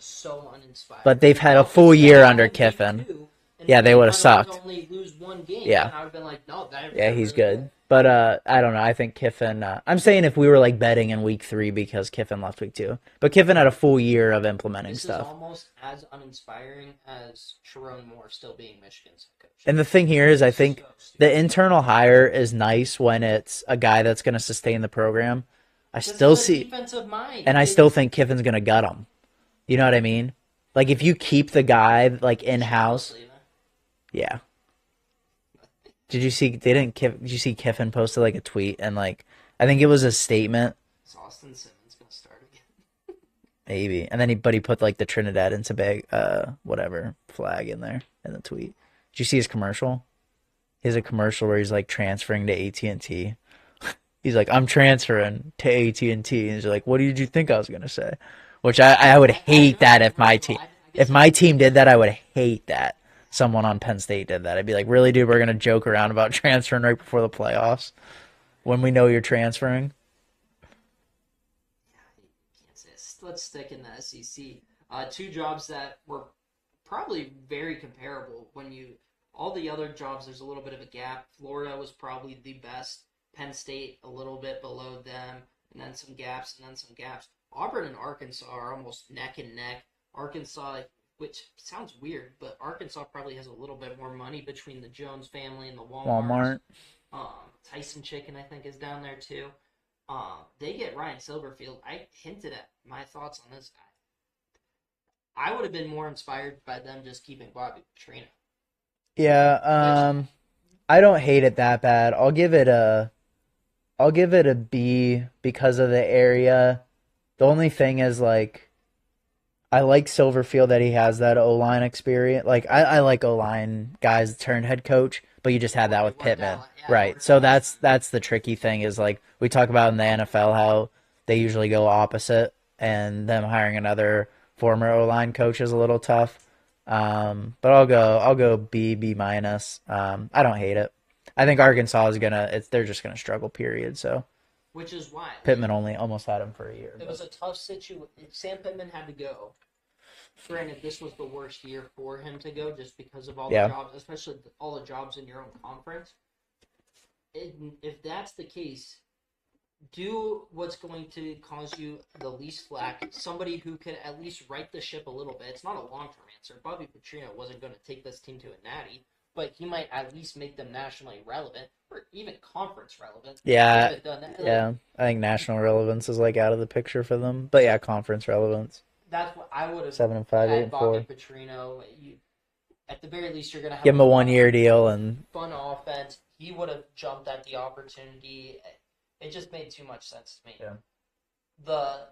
Speaker 1: So uninspired.
Speaker 2: But they've had a full year under Kiffin. Yeah, they would have sucked.
Speaker 1: Only lose one game.
Speaker 2: Yeah.
Speaker 1: And I would have been like, no,
Speaker 2: yeah, he's good. But I don't know. I think Kiffin. I'm saying if we were like betting in week 3 because Kiffin left week 2, but Kiffin had a full year of implementing stuff.
Speaker 1: This is almost as uninspiring as Sharon Moore still being Michigan's head coach.
Speaker 2: And the thing here is, I think the internal hire is nice when it's a guy that's going to sustain the program. I still see, and I still think Kiffin's going to gut him. You know what I mean? Like if you keep the guy like in house, yeah. Did you see? Did you see Kiffin posted like a tweet and like I think it was a statement.
Speaker 1: Is Austin Simmons gonna start again?
Speaker 2: Maybe, and then he put like the Trinidad and Tobago whatever flag in there in the tweet. Did you see his commercial? He has a commercial where he's like transferring to AT&T. He's like, I'm transferring to AT&T, and he's like, what did you think I was gonna say? Which I would hate that if my team did that. I would hate that someone on Penn State did that. I'd be like, really, dude, we're gonna joke around about transferring right before the playoffs when we know you're transferring.
Speaker 1: Let's stick in the SEC. 2 jobs that were probably very comparable. All the other jobs, there's a little bit of a gap. Florida was probably the best. Penn State a little bit below them, and then some gaps, and then some gaps. Auburn and Arkansas are almost neck and neck. Arkansas, which sounds weird, but Arkansas probably has a little bit more money between the Jones family and the Walmart. Tyson Chicken, I think, is down there too. They get Ryan Silverfield. I hinted at my thoughts on this guy. I would have been more inspired by them just keeping Bobby Petrino.
Speaker 2: Yeah, I don't hate it that bad. I'll give it a B because of the area. The only thing is, like, I like Silverfield that he has that O-line experience. Like, I like O-line guys turned head coach, but you just had that with Pittman. Right. So that's the tricky thing is, like, we talk about in the NFL how they usually go opposite, and them hiring another former O-line coach is a little tough. But I'll go B minus. I don't hate it. I think Arkansas is they're just gonna struggle, period. So
Speaker 1: which is why
Speaker 2: Pittman only almost had him for a year.
Speaker 1: it was a tough situation. Sam Pittman had to go. Granted, this was the worst year for him to go just because of all the jobs, especially all the jobs in your own conference. If that's the case, do what's going to cause you the least flack. Somebody who can at least right the ship a little bit. It's not a long-term answer. Bobby Petrino wasn't going to take this team to a natty, but he might at least make them nationally relevant or even conference relevant.
Speaker 2: Yeah, yeah. I think national relevance is like out of the picture for them, but yeah, conference relevance.
Speaker 1: That's what I would have
Speaker 2: 7-5, 8-4.
Speaker 1: Bobby Petrino. At the very least, you're going to have
Speaker 2: give him a 1-year deal and
Speaker 1: fun offense. He would have jumped at the opportunity. It just made too much sense to me.
Speaker 2: Yeah.
Speaker 1: The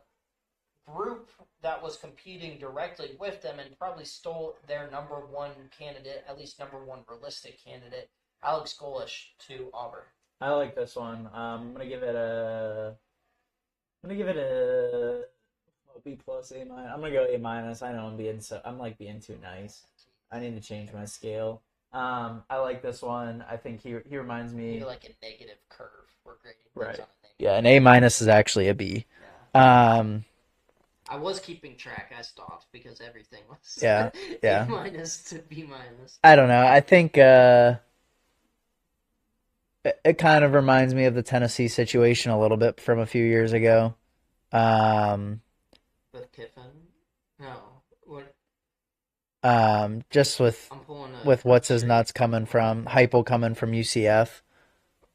Speaker 1: group that was competing directly with them and probably stole their number one candidate, at least number one realistic candidate, Alex Golesh to Auburn.
Speaker 2: I like this one. I'm gonna give it a B plus, A minus. I'm gonna go A minus. I know I'm being too nice. I need to change my scale. I like this one. I think he reminds me.
Speaker 1: Maybe like a negative curve. We're grading
Speaker 2: right. Yeah, an A minus is actually a B.
Speaker 1: Yeah. I was keeping track. I stopped because everything was
Speaker 2: yeah.
Speaker 1: A minus to B minus.
Speaker 2: I don't know. I think it kind of reminds me of the Tennessee situation a little bit from a few years ago.
Speaker 1: With Kiffin? No. What?
Speaker 2: Just with what's his nuts coming from Heupel coming from UCF.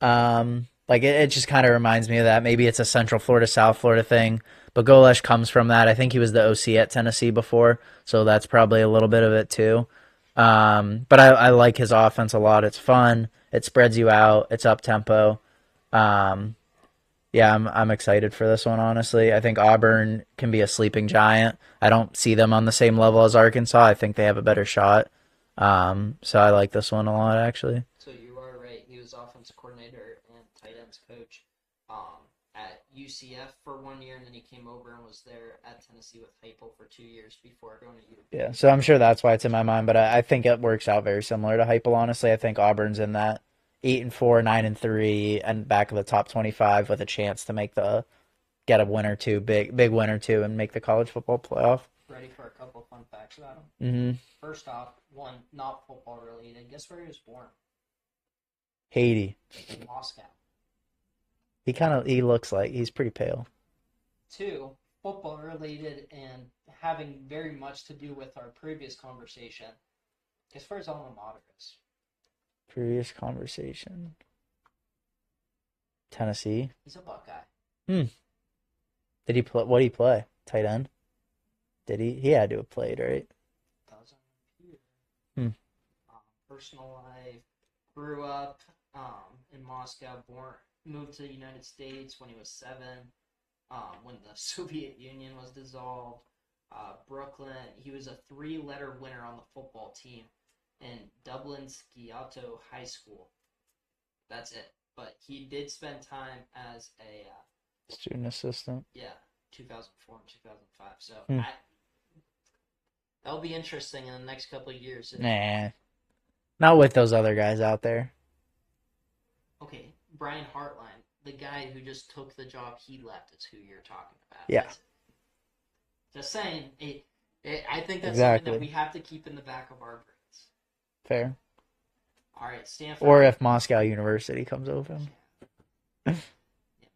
Speaker 2: Like it just kind of reminds me of that. Maybe it's a Central Florida, South Florida thing, but Golesh comes from that. I think he was the OC at Tennessee before, so that's probably a little bit of it too. But I like his offense a lot. It's fun. It spreads you out. It's up tempo. Yeah, I'm excited for this one, honestly. I think Auburn can be a sleeping giant. I don't see them on the same level as Arkansas. I think they have a better shot. So I like this one a lot, actually.
Speaker 1: So you are right. He was offensive coordinator and tight ends coach at UCF for 1 year, and then he came over and was there at Tennessee with Heupel for 2 years before going to UW.
Speaker 2: Yeah, so I'm sure that's why it's in my mind, but I think it works out very similar to Heupel, honestly. I think Auburn's in that 8-4, 9-3, and back of the top 25 with a chance to get a win or two, big win or two, and make the college football playoff.
Speaker 1: Ready for a couple of fun facts about him?
Speaker 2: Mm-hmm.
Speaker 1: First off, one, not football related. Guess where he was born?
Speaker 2: Haiti.
Speaker 1: In Moscow.
Speaker 2: He looks like he's pretty pale.
Speaker 1: 2, football related and having very much to do with our previous conversation. Guess where his alma mater is?
Speaker 2: Previous conversation. Tennessee.
Speaker 1: He's a Buckeye.
Speaker 2: Did he play? What did he play? Tight end. Did he? He had to have played, right?
Speaker 1: Doesn't appear. Personal life. Grew up in Moscow. Moved to the United States when he was 7. When the Soviet Union was dissolved. Brooklyn. He was a 3-letter winner on the football team in Dublin Skiato High School. That's it. But he did spend time as a
Speaker 2: student assistant.
Speaker 1: Yeah, 2004 and 2005. So that'll be interesting in the next couple of years.
Speaker 2: Nah, not with those other guys out there.
Speaker 1: Okay, Brian Hartline, the guy who just took the job he left, is who you're talking about.
Speaker 2: Yeah.
Speaker 1: Just saying. I think that's
Speaker 2: exactly
Speaker 1: something that we have to keep in the back of our brains.
Speaker 2: Fair.
Speaker 1: All right, Stanford.
Speaker 2: Or if Moscow University comes open.
Speaker 1: Yeah,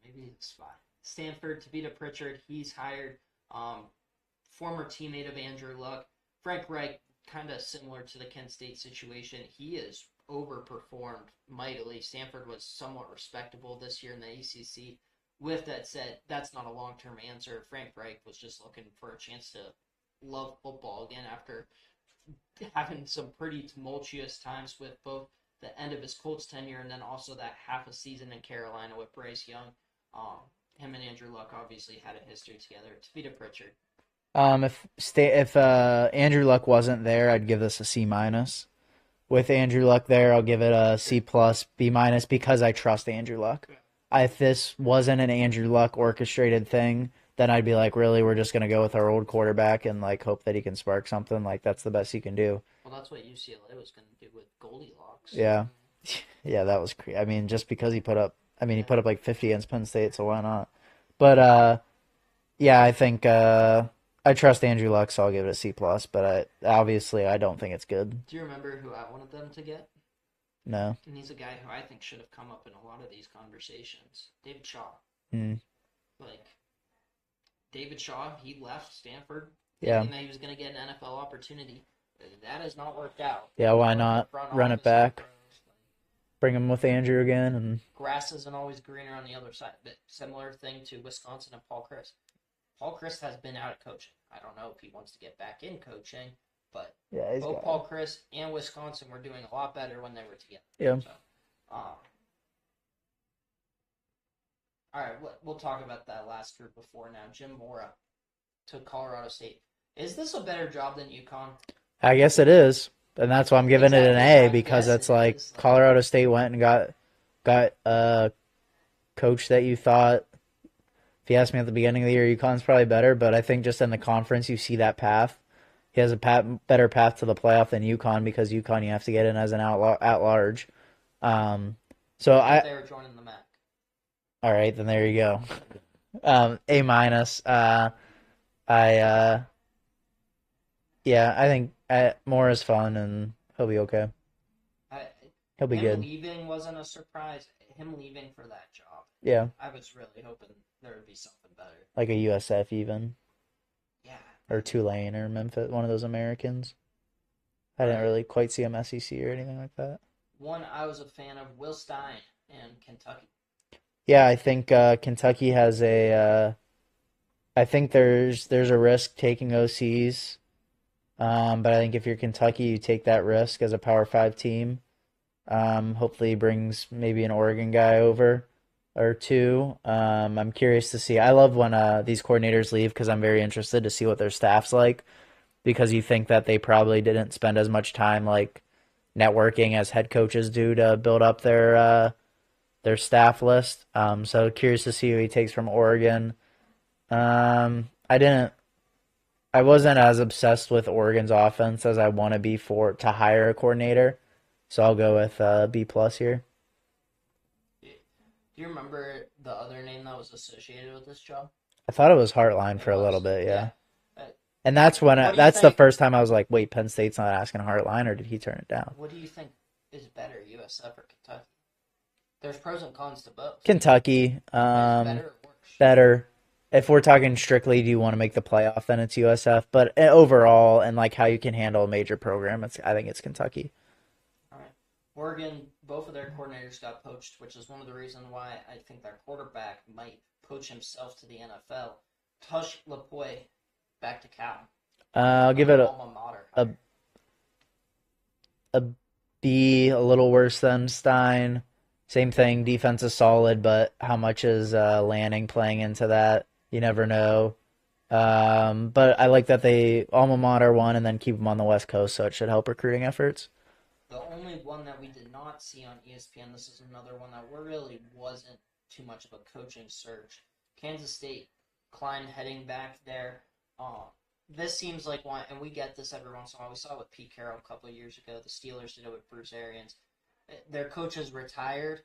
Speaker 1: maybe it's fine. Stanford, Tavita Pritchard, he's hired. Former teammate of Andrew Luck. Frank Reich, kind of similar to the Kent State situation. He has overperformed mightily. Stanford was somewhat respectable this year in the ACC. With that said, that's not a long-term answer. Frank Reich was just looking for a chance to love football again after having some pretty tumultuous times with both the end of his Colts tenure and then also that half a season in Carolina with Bryce Young. Him and Andrew Luck obviously had a history together. Tavita Pritchard.
Speaker 2: If Andrew Luck wasn't there, I'd give this a C minus. With Andrew Luck there, I'll give it a C plus, B minus because I trust Andrew Luck. If this wasn't an Andrew Luck orchestrated thing, then I'd be like, really, we're just gonna go with our old quarterback and like hope that he can spark something. Like that's the best he can do.
Speaker 1: Well, that's what UCLA was gonna do with Goldilocks.
Speaker 2: Yeah, yeah, that was I mean, just because he put up I mean, he
Speaker 1: Yeah.
Speaker 2: put up like 50 against Penn State, so why not? But yeah, I think I trust Andrew Luck, so I'll give it a C plus. But I don't think it's good.
Speaker 1: Do you remember who I wanted them to get?
Speaker 2: No.
Speaker 1: And he's a guy who I think should have come up in a lot of these conversations. David Shaw.
Speaker 2: Mm,
Speaker 1: Like, David Shaw, he left Stanford
Speaker 2: yeah.
Speaker 1: thinking that he was going to get an NFL opportunity. That has not worked out.
Speaker 2: Yeah. Why
Speaker 1: The
Speaker 2: not
Speaker 1: front
Speaker 2: run it
Speaker 1: office
Speaker 2: back?
Speaker 1: approach, like,
Speaker 2: Bring him with Andrew again, and
Speaker 1: grass isn't always greener on the other side. But similar thing to Wisconsin and Paul Chryst. Paul Chryst has been out of coaching. I don't know if he wants to get back in coaching, but
Speaker 2: yeah, he's
Speaker 1: both
Speaker 2: got.
Speaker 1: Paul Chryst and Wisconsin were doing a lot better when they were together.
Speaker 2: Yeah.
Speaker 1: So, all right, we'll talk about that last group before now. Jim Mora to Colorado State. Is this a better job than UConn?
Speaker 2: I guess it is, and that's why I'm giving it an
Speaker 1: Exactly.
Speaker 2: A
Speaker 1: I
Speaker 2: because
Speaker 1: guess
Speaker 2: it's
Speaker 1: it
Speaker 2: like
Speaker 1: is.
Speaker 2: Colorado State went and got a coach that you thought. If you asked me at the beginning of the year, UConn's probably better, but I think just in the conference you see that path. He has a better path to the playoff than UConn because UConn you have to get in as an at large. So
Speaker 1: I thought they were joining the MAC.
Speaker 2: all right, then there you go. A minus. I Yeah, I think more is fun and he'll be okay.
Speaker 1: I,
Speaker 2: He'll be
Speaker 1: him
Speaker 2: good.
Speaker 1: leaving wasn't a surprise. Him leaving for that job,
Speaker 2: Yeah,
Speaker 1: I was really hoping there would be something better.
Speaker 2: like a USF even
Speaker 1: Yeah.
Speaker 2: or Tulane or Memphis, one of those Americans. I didn't really quite see him SEC or anything like that.
Speaker 1: One I was a fan of, Will Stein in Kentucky.
Speaker 2: Yeah, I think Kentucky has a. I think there's a risk taking OCs, but I think if you're Kentucky, you take that risk as a Power Five team. Hopefully, he brings maybe an Oregon guy over or two. I'm curious to see. I love when these coordinators leave because I'm very interested to see what their staff's like because you think that they probably didn't spend as much time like networking as head coaches do to build up their staff list. So curious to see who he takes from Oregon. I didn't. I wasn't as obsessed with Oregon's offense as I want to be for to hire a coordinator. So I'll go with B plus here.
Speaker 1: Do you remember the other name that was associated with this job?
Speaker 2: I thought it was Heartline
Speaker 1: It
Speaker 2: for a little
Speaker 1: was.
Speaker 2: bit, yeah.
Speaker 1: Uh,
Speaker 2: And that's when
Speaker 1: What do you
Speaker 2: that's the
Speaker 1: think?
Speaker 2: first time I was like, wait, Penn State's not asking Heartline, or did he turn it down?
Speaker 1: What do you think is better, USF or Kentucky? There's pros and cons to both.
Speaker 2: Kentucky,
Speaker 1: Is better or worse?
Speaker 2: better. If we're talking strictly, do you want to make the playoff? Then it's USF. But overall, and like how you can handle a major program, I think it's Kentucky.
Speaker 1: All right. Oregon, both of their coordinators got poached, which is one of the reasons why I think their quarterback might poach himself to the NFL. Tush Lapoy back to Cal.
Speaker 2: I'll give it
Speaker 1: Alma mater.
Speaker 2: a a B, a little worse than Stein. Same thing. Defense is solid, but how much is Lanning playing into that? You never know. But I like that they alma mater won and then keep them on the West Coast, so it should help recruiting efforts.
Speaker 1: The only one that we did not see on ESPN, this is another one that really wasn't too much of a coaching search. Kansas State, Klein heading back there. This seems like one, and we get this every once in a while. We saw it with Pete Carroll a couple of years ago. The Steelers did it with Bruce Arians. Their coach is retired.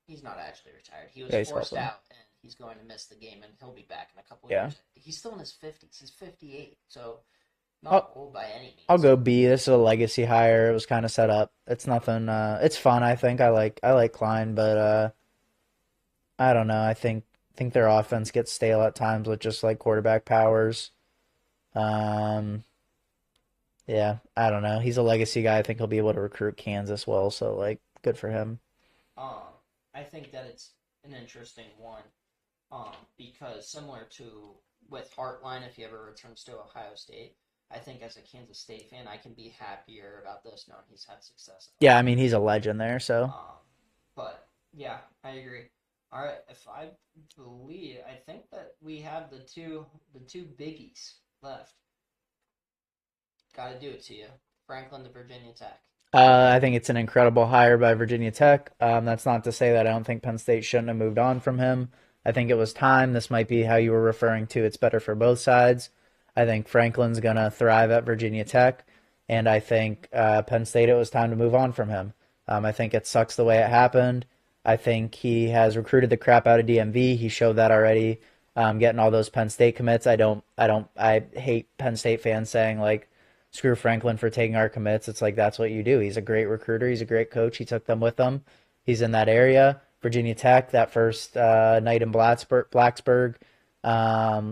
Speaker 1: He's not actually retired. He was
Speaker 2: Yeah, he's
Speaker 1: forced
Speaker 2: helping.
Speaker 1: out, and he's going to miss the game, and he'll be back in a couple of
Speaker 2: Yeah.
Speaker 1: years. He's still in his 50s. He's 58, so not
Speaker 2: I'll,
Speaker 1: old by any means.
Speaker 2: I'll go B. This is a legacy hire. It was kind of set up. It's nothing. It's fun. I think I like Klein, but I don't know. I think their offense gets stale at times with just like quarterback powers. Um, yeah, I don't know. He's a legacy guy. I think he'll be able to recruit Kansas well. So like, good for him.
Speaker 1: Um, I think that it's an interesting one, because similar to with Heartline, if he ever returns to Ohio State, I think as a Kansas State fan, I can be happier about this knowing he's had success at
Speaker 2: Yeah, I
Speaker 1: Ohio
Speaker 2: mean he's a
Speaker 1: State.
Speaker 2: legend there. So
Speaker 1: But yeah, I agree. All right, if I believe, I think that we have the two biggies left. Got to do it to you, Franklin to Virginia Tech.
Speaker 2: I think it's an incredible hire by Virginia Tech. That's not to say that I don't think Penn State shouldn't have moved on from him. I think it was time. This might be how you were referring to. It's better for both sides. I think Franklin's going to thrive at Virginia Tech, and I think Penn State, it was time to move on from him. I think it sucks the way it happened. I think he has recruited the crap out of DMV. He showed that already, getting all those Penn State commits. I hate Penn State fans saying like, screw Franklin for taking our commits. It's like that's what you do. He's a great recruiter. He's a great coach. He took them with him. He's in that area. Virginia Tech, that first night in Blacksburg,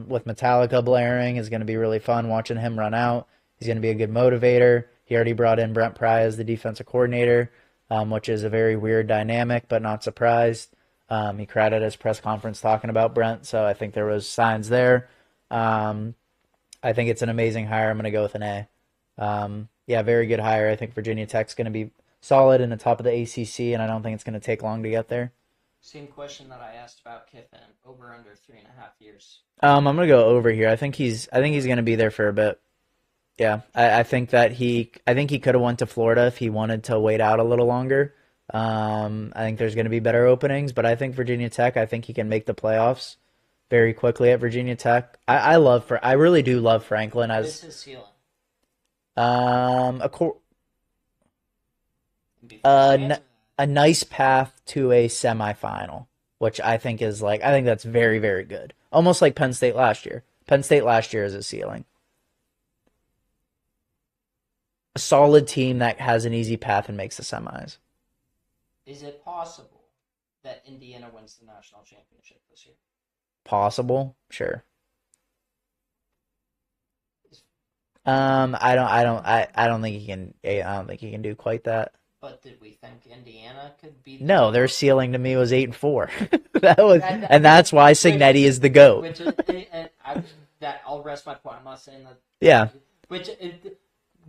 Speaker 2: with Metallica blaring is going to be really fun watching him run out. He's going to be a good motivator. He already brought in Brent Pry as the defensive coordinator, which is a very weird dynamic, but not surprised. He cried at his press conference talking about Brent, so I think there was signs there. I think it's an amazing hire. I'm going to go with an A. Yeah, very good hire. I think Virginia Tech's going to be solid in the top of the ACC, and I don't think it's going to take long to get there.
Speaker 1: Same question that I asked about Kiffin. Over under 3.5 years.
Speaker 2: I'm going to go over here. I think he's going to be there for a bit. Yeah, I think he could have went to Florida if he wanted to wait out a little longer. I think there's going to be better openings, but I think Virginia Tech, I think he can make the playoffs very quickly at Virginia Tech. I really do love Franklin
Speaker 1: What
Speaker 2: as
Speaker 1: is his ceiling?
Speaker 2: a
Speaker 1: Before I answer
Speaker 2: a nice path to a semifinal, which I think that's very, very good. Almost like Penn State last year. Penn State last year is a ceiling. A solid team that has an easy path and makes the semis.
Speaker 1: is it possible that Indiana wins the national championship this year?
Speaker 2: Possible, sure. I don't think he can. I don't think he can do quite that.
Speaker 1: But did we think Indiana could be?
Speaker 2: No, their ceiling to me was 8-4. And that's why Signetti is the GOAT.
Speaker 1: Which I'll rest my point. I'm not saying that.
Speaker 2: Yeah.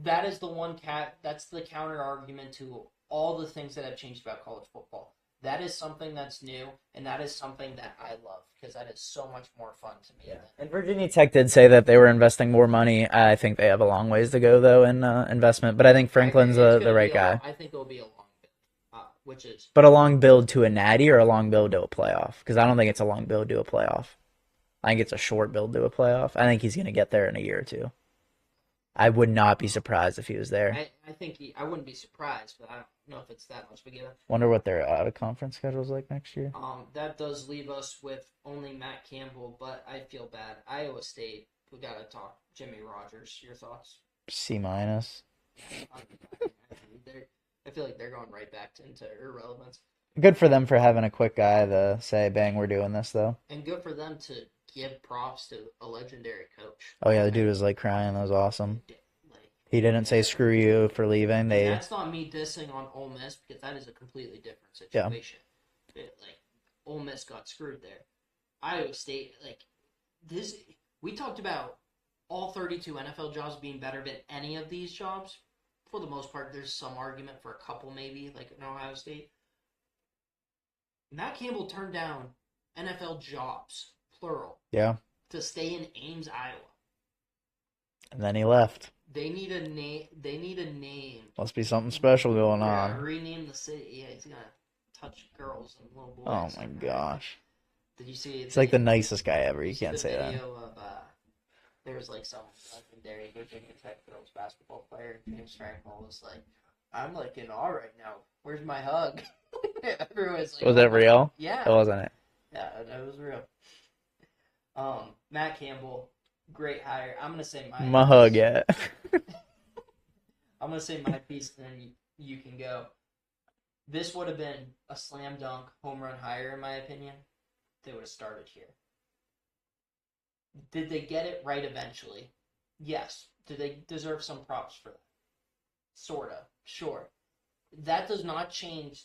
Speaker 1: That is the one that's the counter argument to all the things that have changed about college football. That is something that's new, and that is something that I love because that is so much more fun to me.
Speaker 2: Yeah. And Virginia Tech did say that they were investing more money. I think they have a long ways to go, though, in investment. But I think Franklin's the right guy.
Speaker 1: I think it'll be a long bit, which is.
Speaker 2: But a long build to a natty or a long build to a playoff? Because I don't think it's a long build to a playoff. I think it's a short build to a playoff. I think he's going to get there in a year or two. I would not be surprised if he was there.
Speaker 1: I think I wouldn't be surprised, but I don't know if it's that much of a given.
Speaker 2: Wonder what their out-of-conference schedule is like next year.
Speaker 1: That does leave us with only Matt Campbell, but I feel bad. Iowa State, we got to talk Jimmy Rogers. Your thoughts?
Speaker 2: C-.
Speaker 1: I feel like they're going right back into irrelevance.
Speaker 2: Good for them for having a quick guy to say, bang, we're doing this, though.
Speaker 1: And good for them to give props to a legendary coach.
Speaker 2: Oh, yeah, the dude was, crying. That was awesome.
Speaker 1: Like,
Speaker 2: He didn't say screw you for leaving.
Speaker 1: That's not me dissing on Ole Miss because that is a completely different situation. Yeah. Ole Miss got screwed there. Iowa State, we talked about all 32 NFL jobs being better than any of these jobs. For the most part, there's some argument for a couple maybe, like in Ohio State. Matt Campbell turned down NFL jobs, plural.
Speaker 2: Yeah.
Speaker 1: To stay in Ames, Iowa.
Speaker 2: And then he left.
Speaker 1: They need a name.
Speaker 2: Must be something special going on.
Speaker 1: Rename the city. Yeah, he's gonna touch girls and little boys.
Speaker 2: Oh my gosh.
Speaker 1: Did you see?
Speaker 2: He's like the nicest guy ever. You can't say that.
Speaker 1: Of, there was some legendary Virginia Tech girls basketball player. James Franklin was like, "I'm in awe right now. Where's my hug?" Everyone's like,
Speaker 2: was that real?
Speaker 1: Yeah.
Speaker 2: It wasn't it?
Speaker 1: Yeah, that was real. Matt Campbell, great hire. I'm gonna say
Speaker 2: my hug, yeah.
Speaker 1: I'm gonna say my piece, and then you can go. This would have been a slam dunk home run hire, in my opinion. They would have started here. Did they get it right eventually? Yes. Do they deserve some props for that? Sorta. Sure. That does not change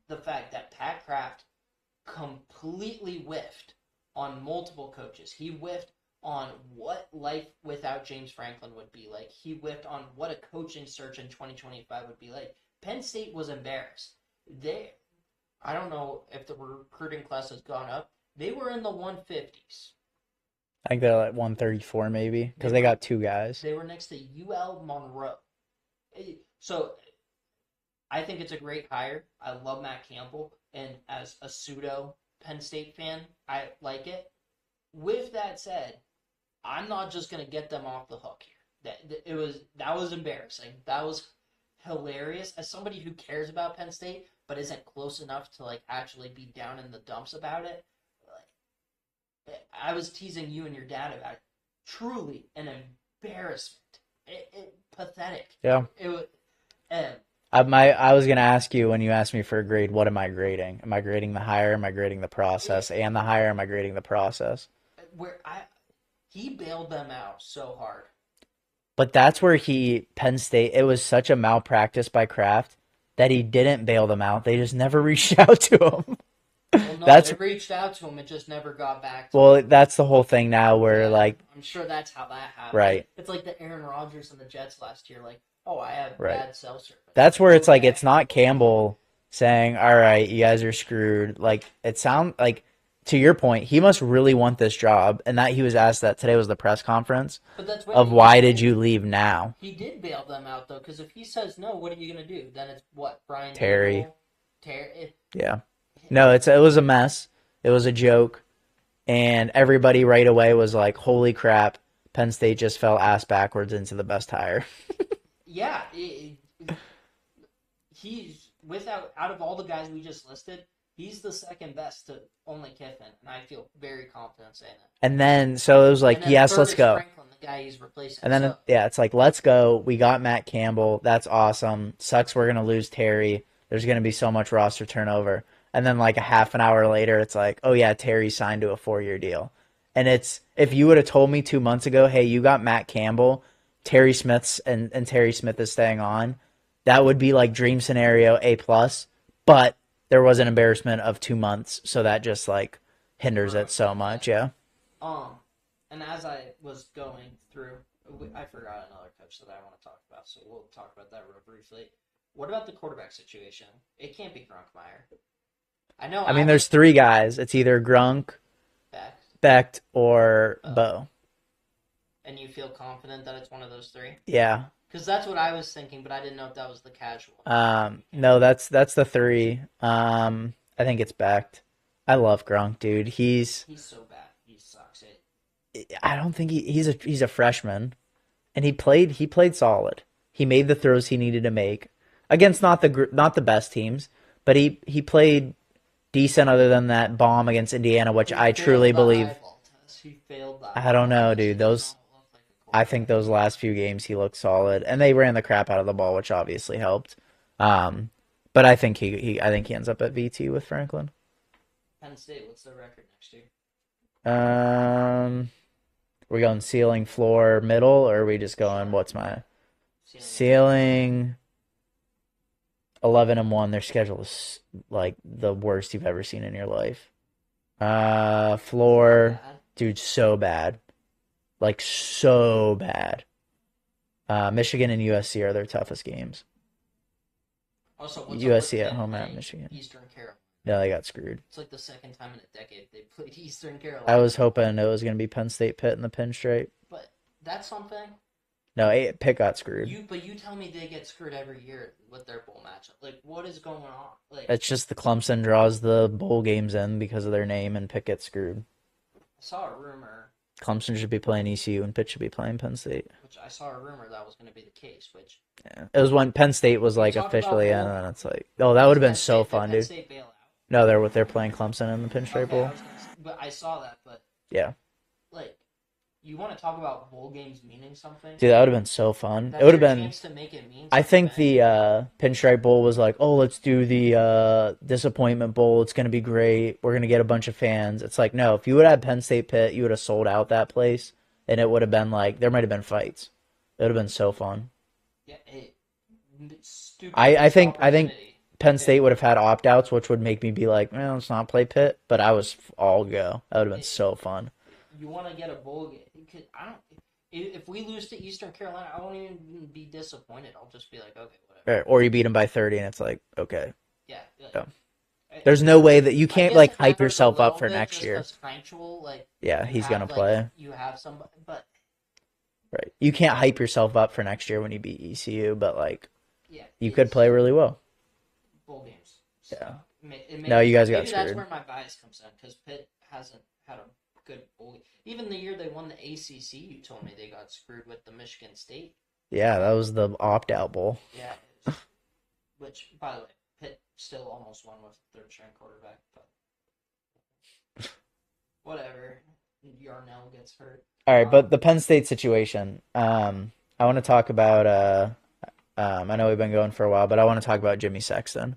Speaker 1: the fact that Pat Kraft completely whiffed on multiple coaches. He whiffed on what life without James Franklin would be like. He whiffed on what a coaching search in 2025 would be like. Penn State was embarrassed. I don't know if the recruiting class has gone up. They were in the 150s.
Speaker 2: I think they're 134 maybe, because they got two guys.
Speaker 1: They were next to UL Monroe. So I think it's a great hire. I love Matt Campbell, and as a pseudo Penn State fan, I like it. With that said, I'm not just gonna get them off the hook here. That was embarrassing. That was hilarious as somebody who cares about Penn State but isn't close enough to like actually be down in the dumps about it. I was teasing you and your dad about it. Truly an embarrassment. Pathetic.
Speaker 2: Yeah.
Speaker 1: It was.
Speaker 2: I was gonna ask you when you asked me for a grade, what am I grading? Am I grading the higher? Am I grading the process? And the higher, am I grading the process?
Speaker 1: He bailed them out so hard.
Speaker 2: But that's where Penn State, it was such a malpractice by Kraft that he didn't bail them out. They just never reached out to him.
Speaker 1: Well, no, they reached out to him. It just never got back to him.
Speaker 2: Well, that's the whole thing now where, like...
Speaker 1: I'm sure that's how that happened.
Speaker 2: Right.
Speaker 1: It's like the Aaron Rodgers and the Jets last year. Like, oh, I have bad cell service.
Speaker 2: That's where it's like, it's not Campbell saying, all right, you guys are screwed. Like, it sounds like, to your point, he must really want this job. And that he was asked that today was the press conference of why did you leave now?
Speaker 1: He did bail them out, though, because if he says no, what are you going to do? Then it's what? Brian
Speaker 2: Terry.
Speaker 1: Terry.
Speaker 2: Yeah. No, it was a mess. It was a joke. And everybody right away was like, holy crap, Penn State just fell ass backwards into the best hire.
Speaker 1: Yeah. He's, out of all the guys we just listed, he's the second best to only Kiffin. And I feel very confident saying that.
Speaker 2: And then, so it was like, yes, let's go.
Speaker 1: Franklin, the guy he's replacing.
Speaker 2: And then, it's like, let's go. We got Matt Campbell. That's awesome. Sucks we're going to lose Terry. There's going to be so much roster turnover. And then like a half an hour later, it's like, oh yeah, Terry signed to a 4-year deal. And it's, if you would have told me 2 months ago, hey, you got Matt Campbell, Terry Smith's and Terry Smith is staying on, that would be like dream scenario A+. But there was an embarrassment of 2 months, so that just like hinders it so much, yeah.
Speaker 1: And as I was going through, I forgot another coach that I want to talk about, so we'll talk about that real briefly. What about the quarterback situation? It can't be Grunkmeyer. I
Speaker 2: mean, there's 3 guys. It's either Grunk, Becht, or Bo.
Speaker 1: And you feel confident that it's one of those 3?
Speaker 2: Yeah.
Speaker 1: Because that's what I was thinking, but I didn't know if that was the casual.
Speaker 2: No, that's the 3. I think it's Becht. I love Grunk, dude. He's
Speaker 1: so bad. He sucks.
Speaker 2: I don't think he's a freshman, and he played solid. He made the throws he needed to make against not the best teams, but he played decent other than that bomb against Indiana, which I truly believe.
Speaker 1: He failed that.
Speaker 2: I don't know, dude. I think those last few games he looked solid, and they ran the crap out of the ball, which obviously helped. But I think he ends up at VT with Franklin.
Speaker 1: Penn State, what's their record next year?
Speaker 2: We're going ceiling, floor, middle, or are we just going? What's my ceiling? 11-1. Their schedule is like the worst you've ever seen in your life. Floor, dude, so bad. Like, so bad. Michigan and USC are their toughest games.
Speaker 1: Also,
Speaker 2: USC at home at Michigan.
Speaker 1: Eastern Carolina.
Speaker 2: No, they got screwed.
Speaker 1: It's like the second time in a decade they played Eastern Carolina.
Speaker 2: I was hoping it was going to be Penn State Pitt in the pinstripe.
Speaker 1: But that's something.
Speaker 2: No, Pitt got screwed.
Speaker 1: But you tell me they get screwed every year with their bowl matchup. Like, what is going on? Like,
Speaker 2: it's just the Clemson draws the bowl games in because of their name, and Pitt gets screwed.
Speaker 1: I saw a rumor.
Speaker 2: Clemson should be playing ECU, and Pitt should be playing Penn State.
Speaker 1: Which I saw a rumor that was going to be the case. Which
Speaker 2: yeah, it was when Penn State was like officially in, and then it's like, oh, that would have been so fun, dude.
Speaker 1: Penn State bail out?
Speaker 2: No, they're playing Clemson in the pinstripe bowl.
Speaker 1: But I saw that, but
Speaker 2: yeah,
Speaker 1: like. You want to talk about bowl games meaning something?
Speaker 2: Dude, that would have been so fun. It would have been.
Speaker 1: To make it mean
Speaker 2: I think the Pinstripe Bowl was like, oh, let's do the Disappointment Bowl. It's going to be great. We're going to get a bunch of fans. It's like, no, if you would have Penn State Pitt, you would have sold out that place, and it would have been like, there might have been fights. It would have been so fun.
Speaker 1: Yeah, stupid.
Speaker 2: I think Penn State would have had opt-outs, which would make me be like, well, let's not play Pitt, but I was all go. That would have been so fun.
Speaker 1: You want to get a bowl game. If we lose to Eastern Carolina, I won't even be disappointed. I'll just be like, okay, whatever.
Speaker 2: Right. Or you beat them by 30, and it's like, okay.
Speaker 1: Yeah.
Speaker 2: There's no way that you can't like hype yourself up for next year.
Speaker 1: Yeah,
Speaker 2: he's gonna play.
Speaker 1: You have somebody, but
Speaker 2: right, you can't hype yourself up for next year when you beat ECU, but like,
Speaker 1: yeah,
Speaker 2: you could play really well.
Speaker 1: Bowl games.
Speaker 2: So,
Speaker 1: yeah.
Speaker 2: No, you guys got screwed.
Speaker 1: That's where my bias comes in because Pitt hasn't had a good bowl game. Even the year they won the ACC, you told me they got screwed with the Michigan State.
Speaker 2: Yeah, that was the opt-out bowl.
Speaker 1: Yeah, Which, by the way, Pitt still almost won with third string quarterback, but whatever. Yarnell gets hurt.
Speaker 2: All right, but the Penn State situation. I want to talk about. I know we've been going for a while, but I want to talk about Jimmy Sexton.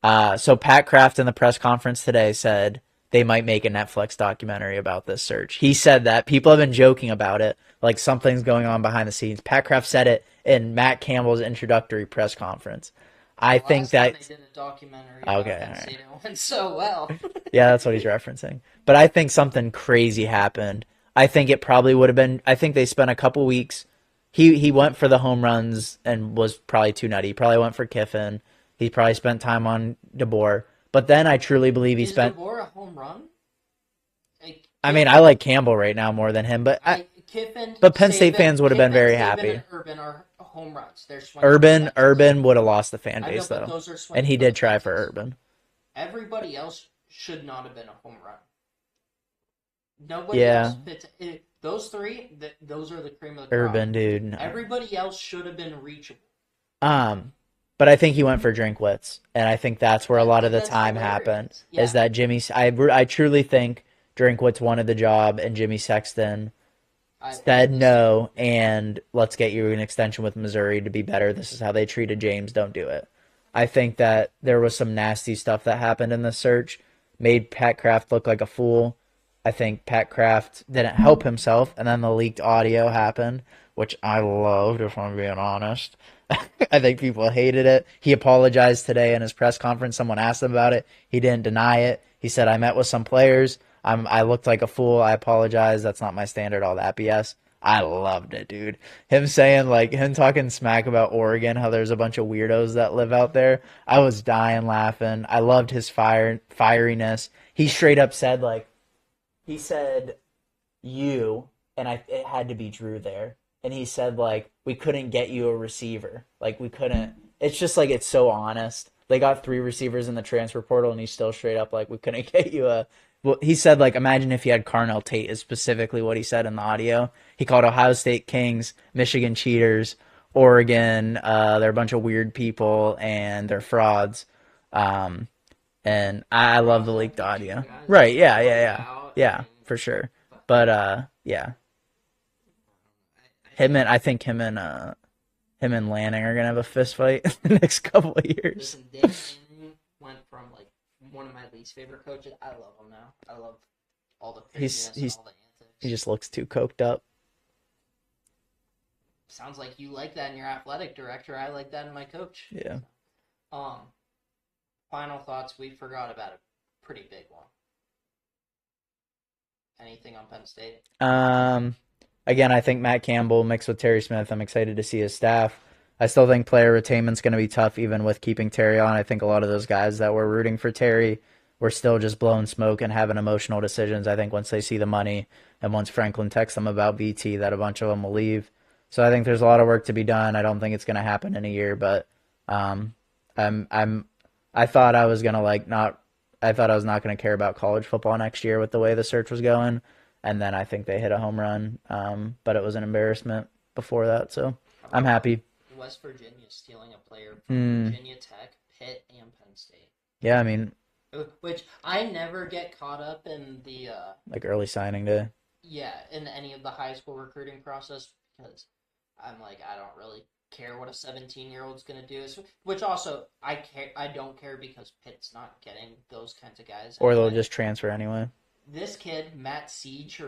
Speaker 2: So Pat Kraft in the press conference today said they might make a Netflix documentary about this search. He said that people have been joking about it, like something's going on behind the scenes. Pat Kraft said it in Matt Campbell's introductory press conference. I think that
Speaker 1: they did a documentary about Penn State, it went so well.
Speaker 2: Yeah, that's what he's referencing. But I think something crazy happened. I think it probably would have been. I think they spent a couple weeks. He went for the home runs and was probably too nutty. He probably went for Kiffin. He probably spent time on DeBoer. But then I truly believe he spent.
Speaker 1: Is DeBoer a home run?
Speaker 2: I mean, I like Campbell right now more than him, but
Speaker 1: Kiffin.
Speaker 2: But Penn State fans would have been very happy.
Speaker 1: And Urban are home runs.
Speaker 2: Urban would have lost the fan base though, and he did try for Urban.
Speaker 1: Everybody else should not have been a home run. Nobody else fits. Those three, those are the cream of the crop.
Speaker 2: Urban, dude. No.
Speaker 1: Everybody else should have been reachable.
Speaker 2: But I think he went for Drinkwitz, and I think that's where a lot of the time happened. Yeah. Is that Jimmy? I truly think Drinkwitz wanted the job, and Jimmy Sexton said no, and let's get you an extension with Missouri to be better. This is how they treated James. Don't do it. I think that there was some nasty stuff that happened in the search, made Pat Kraft look like a fool. I think Pat Kraft didn't help himself, and then the leaked audio happened, which I loved, if I'm being honest. I think people hated it. He apologized today in his press conference. Someone asked him about it. He didn't deny it. He said, I met with some players. I looked like a fool. I apologize. That's not my standard, all that BS. I loved it, dude. Him saying, like, him talking smack about Oregon, how there's a bunch of weirdos that live out there. I was dying laughing. I loved his fieriness. He straight up said, like, he said, you, and it had to be Drew there. And he said, like, we couldn't get you a receiver. Like, we couldn't. It's just, like, it's so honest. They got 3 receivers in the transfer portal, and he's still straight up, like, we couldn't get you a. Well, he said, like, imagine if you had Carnell Tate is specifically what he said in the audio. He called Ohio State kings, Michigan cheaters, Oregon, they're a bunch of weird people, and they're frauds. And I love the leaked audio. Right, yeah, for sure. But, yeah. I think him and Lanning are gonna have a fist fight in the next couple of years.
Speaker 1: Listen, Dan Lanning went from like one of my least favorite coaches. I love him now. I love all the craziness and all the antics.
Speaker 2: He just looks too coked up.
Speaker 1: Sounds like you like that in your athletic director. I like that in my coach.
Speaker 2: Yeah.
Speaker 1: Final thoughts. We forgot about a pretty big one. Anything on Penn State?
Speaker 2: Again, I think Matt Campbell mixed with Terry Smith. I'm excited to see his staff. I still think player retainment's going to be tough, even with keeping Terry on. I think a lot of those guys that were rooting for Terry were still just blowing smoke and having emotional decisions. I think once they see the money and once Franklin texts them about VT, that a bunch of them will leave. So I think there's a lot of work to be done. I don't think it's going to happen in a year, but I thought I was going to I thought I was not going to care about college football next year with the way the search was going. And then I think they hit a home run, but it was an embarrassment before that. So I'm happy.
Speaker 1: West Virginia stealing a player from Virginia Tech, Pitt, and Penn State.
Speaker 2: Yeah, I mean,
Speaker 1: which I never get caught up in the
Speaker 2: like early signing day.
Speaker 1: Yeah, in any of the high school recruiting process because I'm like I don't really care what a 17-year-old's gonna do. Which also I don't care because Pitt's not getting those kinds of guys.
Speaker 2: Or they'll just transfer anyway.
Speaker 1: This kid, Matt Siege,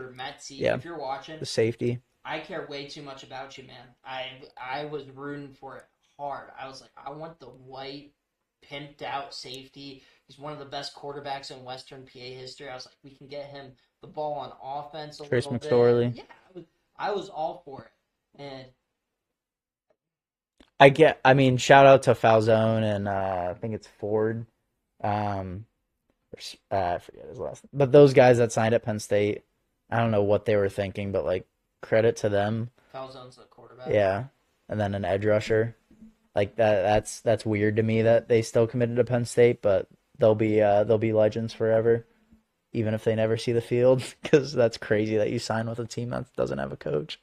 Speaker 2: yeah,
Speaker 1: if you're watching,
Speaker 2: the safety.
Speaker 1: I care way too much about you, man. I was rooting for it hard. I was like, I want the white, pimped out safety. He's one of the best quarterbacks in Western PA history. I was like, we can get him the ball on offense a
Speaker 2: Trace
Speaker 1: little
Speaker 2: McSorley.
Speaker 1: bit. Yeah, I was all for it. And
Speaker 2: shout out to Falzone and I think it's Ford. I forget his last name. But those guys that signed at Penn State, I don't know what they were thinking, but like credit to them.
Speaker 1: Falzone's the quarterback.
Speaker 2: Yeah. And then an edge rusher. Like that's weird to me that they still committed to Penn State, but they'll be legends forever, even if they never see the field, because that's crazy that you sign with a team that doesn't have a coach.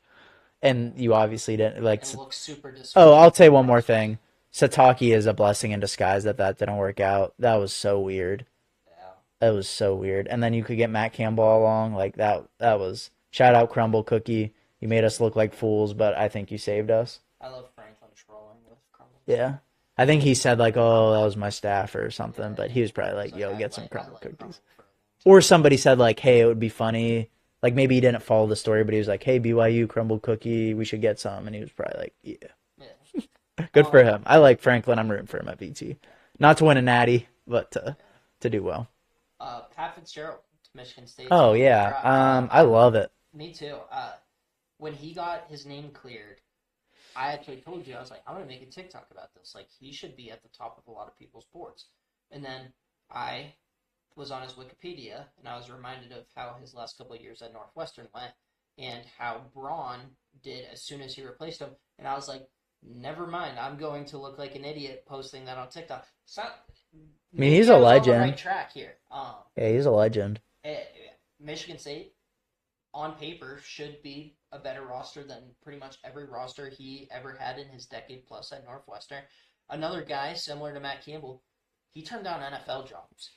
Speaker 2: And you obviously didn't like.
Speaker 1: It looks super
Speaker 2: I'll say one more thing. Sataki is a blessing in disguise that didn't work out. That was so weird.
Speaker 1: Yeah.
Speaker 2: That was so weird. And then you could get Matt Campbell along like that. That was shout out Crumble Cookie. You made us look like fools, but I think you saved us.
Speaker 1: I love Franklin trolling with Crumble.
Speaker 2: Yeah. I think he said like, "Oh, that was my staff" or something,
Speaker 1: Yeah,
Speaker 2: but he was probably
Speaker 1: He's
Speaker 2: like, "Yo,
Speaker 1: I
Speaker 2: get some
Speaker 1: like
Speaker 2: Crumble Cookies."
Speaker 1: Crumble for a long
Speaker 2: Or somebody said like, "Hey, it would be funny." Like maybe he didn't follow the story, but he was like, "Hey, BYU Crumble Cookie, we should get some." And he was probably like, "Yeah."
Speaker 1: time. Yeah.
Speaker 2: Good for him. I like Franklin. I'm rooting for him at VT. Not to win a natty, but to do well.
Speaker 1: Pat Fitzgerald, Michigan State.
Speaker 2: Oh yeah. I love it.
Speaker 1: Me too. When he got his name cleared, I actually told you, I was like, I'm gonna make a TikTok about this. Like, he should be at the top of a lot of people's boards. And then I was on his Wikipedia, and I was reminded of how his last couple of years at Northwestern went, and how Braun did as soon as he replaced him. And I was like, never mind, I'm going to look like an idiot posting that on TikTok. So,
Speaker 2: I mean, he's a
Speaker 1: on the
Speaker 2: legend.
Speaker 1: right track here.
Speaker 2: Yeah, he's a legend.
Speaker 1: Michigan State, on paper, should be a better roster than pretty much every roster he ever had in his decade plus at Northwestern. Another guy similar to Matt Campbell, he turned down NFL jobs.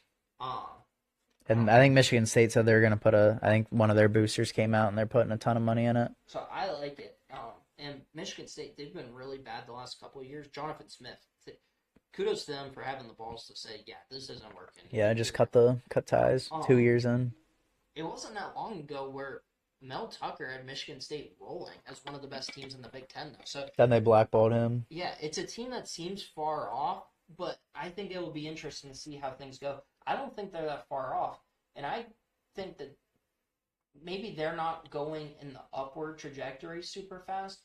Speaker 2: And I think Michigan State said they're gonna I think one of their boosters came out and they're putting a ton of money in it.
Speaker 1: So I like it. And Michigan State, they've been really bad the last couple of years. Jonathan Smith, kudos to them for having the balls to say, yeah, this isn't working.
Speaker 2: Yeah, just cut ties 2 years in.
Speaker 1: It wasn't that long ago where Mel Tucker had Michigan State rolling as one of the best teams in the Big Ten, though. So
Speaker 2: then they blackballed him.
Speaker 1: Yeah, it's a team that seems far off, but I think it will be interesting to see how things go. I don't think they're that far off, and I think that maybe they're not going in the upward trajectory super fast.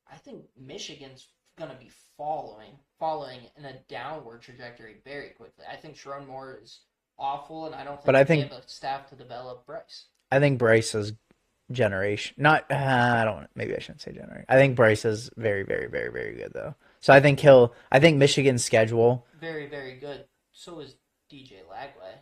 Speaker 1: I think Michigan's going to be following in a downward trajectory very quickly. I think Sharon Moore is awful, and I don't think they have a staff to develop Bryce.
Speaker 2: I think Bryce is generation. Not maybe I shouldn't say generation. I think Bryce is very, very, very, very good though. So I think Michigan's schedule.
Speaker 1: Very, very good. So is DJ Lagway.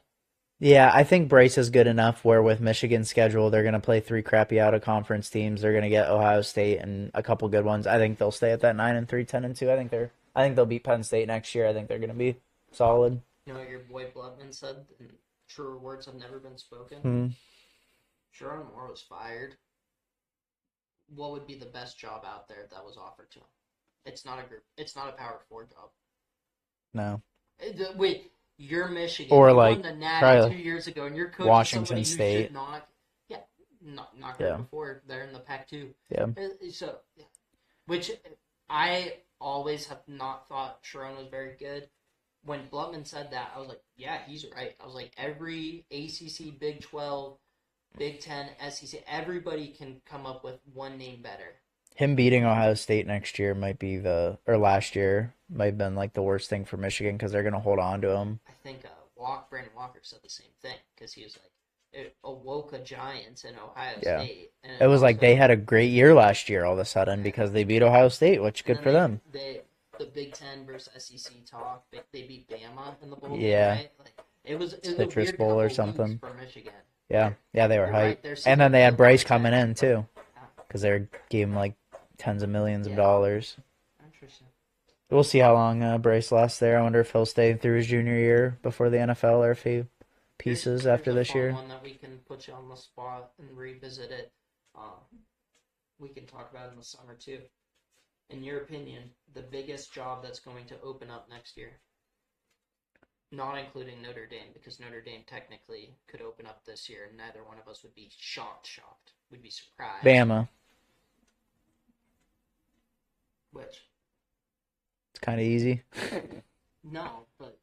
Speaker 2: Yeah, I think Bryce is good enough where with Michigan's schedule, they're going to play 3 crappy out of conference teams. They're going to get Ohio State and a couple good ones. I think they'll stay at that 9-3, 10-2. I think they'll beat Penn State next year. I think they're going to be solid.
Speaker 1: You know what your boy Blutman said? Truer words have never been spoken.
Speaker 2: Hmm.
Speaker 1: Sharon Moore was fired. What would be the best job out there that was offered to him? It's not a Power 4 job.
Speaker 2: No.
Speaker 1: Wait, you're Michigan.
Speaker 2: Or
Speaker 1: you
Speaker 2: like
Speaker 1: won the Natty 2 years ago, and you're coaching
Speaker 2: Washington
Speaker 1: somebody
Speaker 2: State.
Speaker 1: Who should not there before. They're in the Pac-2.
Speaker 2: Yeah.
Speaker 1: So, which I always have not thought Sharon was very good. When Blutman said that, I was like, yeah, he's right. I was like, every ACC, Big 12, Big 10, SEC, everybody can come up with one name better.
Speaker 2: Him beating Ohio State next year last year might have been like the worst thing for Michigan because they're going to hold on to him.
Speaker 1: I think Brandon Walker said the same thing because he was like, it awoke a giant in Ohio State. And
Speaker 2: it was like they had a great year last year all of a sudden because they beat Ohio State, which good for them.
Speaker 1: The Big Ten versus SEC talk, they beat Bama in the bowl.
Speaker 2: Yeah.
Speaker 1: Right? Like, it was
Speaker 2: Citrus
Speaker 1: a
Speaker 2: Bowl or something.
Speaker 1: For Michigan.
Speaker 2: Yeah, they were hyped.
Speaker 1: Right,
Speaker 2: and then they had Bryce coming in too because they gave him like tens of millions of dollars.
Speaker 1: Interesting.
Speaker 2: We'll see how long Bryce lasts there. I wonder if he'll stay through his junior year before the NFL or if he pieces after this year.
Speaker 1: One that we can put you on the spot and revisit it. We can talk about it in the summer too. In your opinion, the biggest job that's going to open up next year? Not including Notre Dame, because Notre Dame technically could open up this year, and neither one of us would be shocked. We'd be surprised.
Speaker 2: Bama.
Speaker 1: Which?
Speaker 2: It's kind of easy.
Speaker 1: No, but...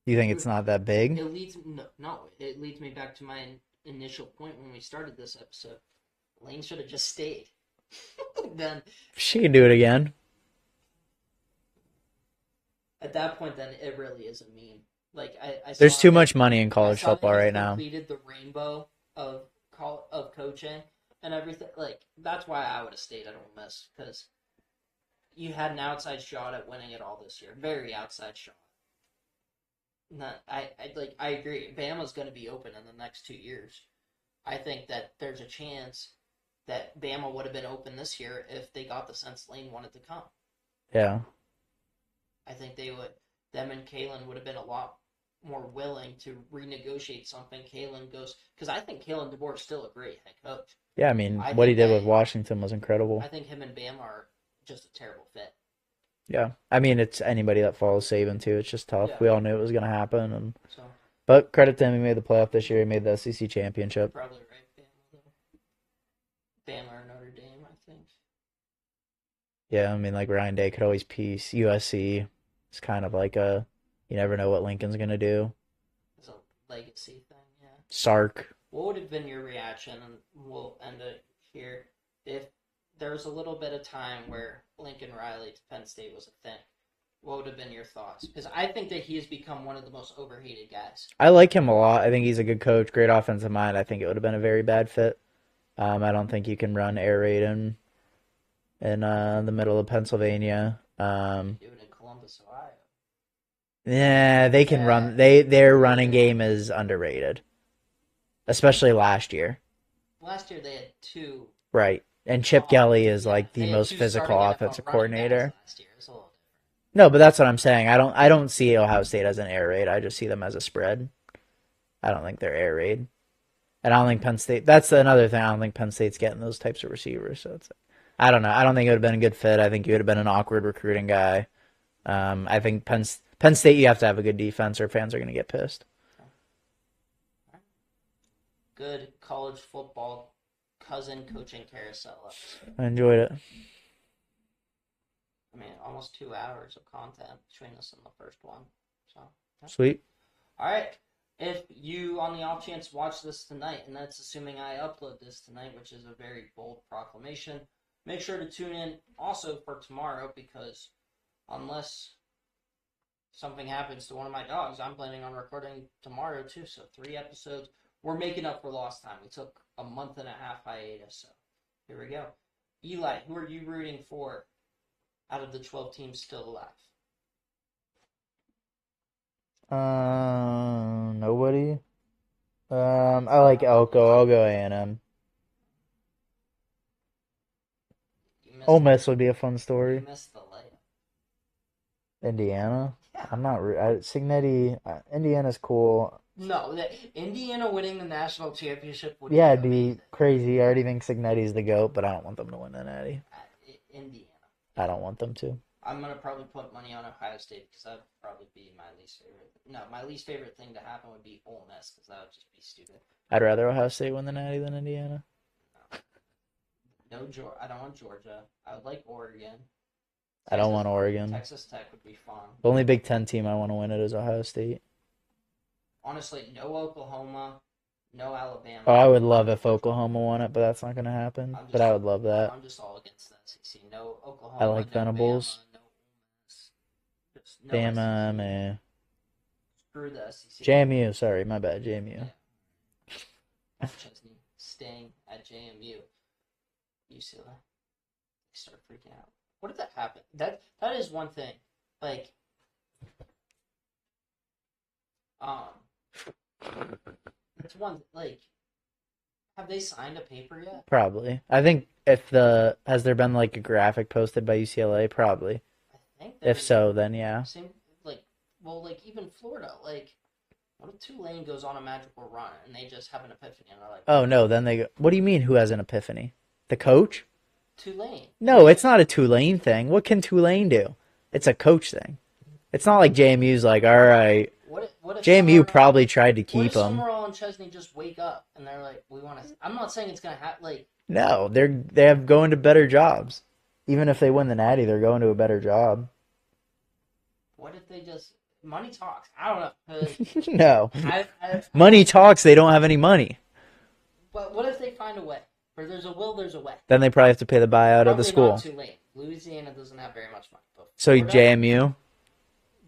Speaker 2: You think it's not that big?
Speaker 1: It leads me back to my initial point when we started this episode. Lane should have just stayed. Then
Speaker 2: she can do it again.
Speaker 1: At that point, then it really is a meme. Like
Speaker 2: there's too much money in college football right now.
Speaker 1: Completed the rainbow of coaching and everything. Like that's why I would have stayed at Ole Miss because you had an outside shot at winning it all this year. Very outside shot. I agree. Bama's going to be open in the next 2 years. I think that there's a chance that Bama would have been open this year if they got the sense Lane wanted to come.
Speaker 2: Yeah.
Speaker 1: I think them and Kalen would have been a lot more willing to renegotiate something. Kalen goes, because I think Kalen DeBoer is still a great head coach.
Speaker 2: Yeah, I mean,
Speaker 1: I
Speaker 2: what he
Speaker 1: think
Speaker 2: did
Speaker 1: that
Speaker 2: with Washington was incredible.
Speaker 1: I think him and Bam are just a terrible fit.
Speaker 2: Yeah, I mean, it's anybody that follows Saban too. It's just tough.
Speaker 1: Yeah.
Speaker 2: We all knew it was going to happen, and
Speaker 1: So
Speaker 2: but credit to him, he made the playoff this year. He made the SEC championship.
Speaker 1: probably right, Bama or Notre Dame, I think.
Speaker 2: Yeah, I mean, like Ryan Day could always piece USC. It's kind of like a you never know what Lincoln's going to do.
Speaker 1: It's a legacy thing, yeah.
Speaker 2: Sark.
Speaker 1: What would have been your reaction, and we'll end it here, if there was a little bit of time where Lincoln Riley to Penn State was a thing? What would have been your thoughts? Because I think that he has become one of the most overhated guys.
Speaker 2: I like him a lot. I think he's a good coach, great offensive mind. I think it would have been a very bad fit. I don't think you can run air raid in the middle of Pennsylvania.
Speaker 1: Do it in Columbus, Ohio.
Speaker 2: Yeah, they can run. Their running game is underrated, especially last year.
Speaker 1: Last year they had two.
Speaker 2: Right, and Chip Kelly is like
Speaker 1: They
Speaker 2: the
Speaker 1: had
Speaker 2: most
Speaker 1: two
Speaker 2: physical
Speaker 1: starting NFL
Speaker 2: offensive
Speaker 1: running
Speaker 2: coordinator.
Speaker 1: backs last year. It's a little different.
Speaker 2: No, but that's what I'm saying. I don't see Ohio State as an air raid. I just see them as a spread. I don't think they're air raid, and I don't think Penn State. That's another thing. I don't think Penn State's getting those types of receivers. So it's, I don't know. I don't think it would have been a good fit. I think you would have been an awkward recruiting guy. I think Penn State, you have to have a good defense, or fans are going to get pissed.
Speaker 1: Good college football cousin coaching carousel.
Speaker 2: I enjoyed it.
Speaker 1: I mean, almost 2 hours of content between us and the first one. So, yeah.
Speaker 2: Sweet.
Speaker 1: All right. If you, on the off chance, watch this tonight, and that's assuming I upload this tonight, which is a very bold proclamation, make sure to tune in also for tomorrow, because unless something happens to one of my dogs, I'm planning on recording tomorrow too. So 3 episodes. We're making up for lost time. We took a month and a half hiatus. So here we go. Eli, who are you rooting for out of the 12 teams still alive?
Speaker 2: Nobody. I like Elko. I'll go A&M. Ole Miss would be a fun
Speaker 1: You
Speaker 2: story.
Speaker 1: missed the layup.
Speaker 2: Indiana.
Speaker 1: Yeah.
Speaker 2: I'm not. Signetti. Indiana's cool.
Speaker 1: No, Indiana winning the national championship would
Speaker 2: Yeah,
Speaker 1: be
Speaker 2: it'd be
Speaker 1: amazing.
Speaker 2: crazy. I already think Signetti's the GOAT, but I don't want them to win the Natty.
Speaker 1: Indiana.
Speaker 2: I don't want them to.
Speaker 1: I'm going to probably put money on Ohio State because that would probably be my least favorite. No, my least favorite thing to happen would be Ole Miss because that would just be stupid.
Speaker 2: I'd rather Ohio State win the Natty than Indiana.
Speaker 1: No, I don't want Georgia. I would like Oregon.
Speaker 2: I don't want Oregon.
Speaker 1: Texas Tech would be fun.
Speaker 2: The only Big Ten team I want to win it is Ohio State.
Speaker 1: Honestly, no Oklahoma, no Alabama.
Speaker 2: Oh, I would love if Oklahoma won it, but that's not going to happen. But I would love that.
Speaker 1: I'm just all against the SEC. No Oklahoma.
Speaker 2: I like
Speaker 1: no
Speaker 2: Venables.
Speaker 1: Bama, no Ole Miss. Just no
Speaker 2: Bama,
Speaker 1: SEC.
Speaker 2: man.
Speaker 1: Screw the SEC.
Speaker 2: JMU, sorry, my bad, JMU.
Speaker 1: Yeah. Chesney staying at JMU. UCLA. They start freaking out. What if that happened? That is one thing. Like, it's one, like, have they signed a paper yet?
Speaker 2: Probably. I think has there been like a graphic posted by UCLA? Probably.
Speaker 1: I think
Speaker 2: If so, then yeah.
Speaker 1: same, like, well, like, even Florida, like, what if Tulane goes on a magical run and they just have an epiphany and they're like,
Speaker 2: Oh no, then they go, what do you mean who has an epiphany? The coach?
Speaker 1: Tulane.
Speaker 2: No, it's not a Tulane thing. What can Tulane do? It's a coach thing. It's not like JMU's like, all right.
Speaker 1: What if
Speaker 2: JMU
Speaker 1: Summerall-
Speaker 2: probably tried to
Speaker 1: what
Speaker 2: keep
Speaker 1: if
Speaker 2: him.
Speaker 1: Summerall and Chesney just wake up and they're like, we want to. I'm not saying it's gonna happen. Like,
Speaker 2: No, they have going to better jobs. Even if they win the Natty, they're going to a better job.
Speaker 1: what if they just money talks? I don't know.
Speaker 2: No.
Speaker 1: I
Speaker 2: Money talks, they don't have any money.
Speaker 1: But what if they find a way? Where there's a will, there's a way.
Speaker 2: Then they probably have to pay the buyout of the
Speaker 1: Probably
Speaker 2: school.
Speaker 1: not too late. Louisiana doesn't have very much money. But
Speaker 2: So
Speaker 1: Florida,
Speaker 2: JMU?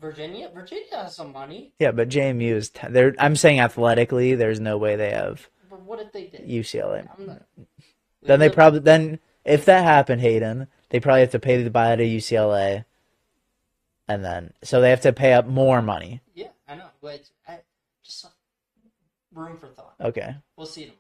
Speaker 1: Virginia has some money.
Speaker 2: Yeah, but JMU is I'm saying athletically, there's no way they have
Speaker 1: But what if they did?
Speaker 2: UCLA.
Speaker 1: I'm not,
Speaker 2: Then they probably if that happened, Hayden, they probably have to pay the buyout of UCLA, and then so they have to pay up more money.
Speaker 1: Yeah, I know, but just room for thought.
Speaker 2: Okay.
Speaker 1: We'll see you tomorrow.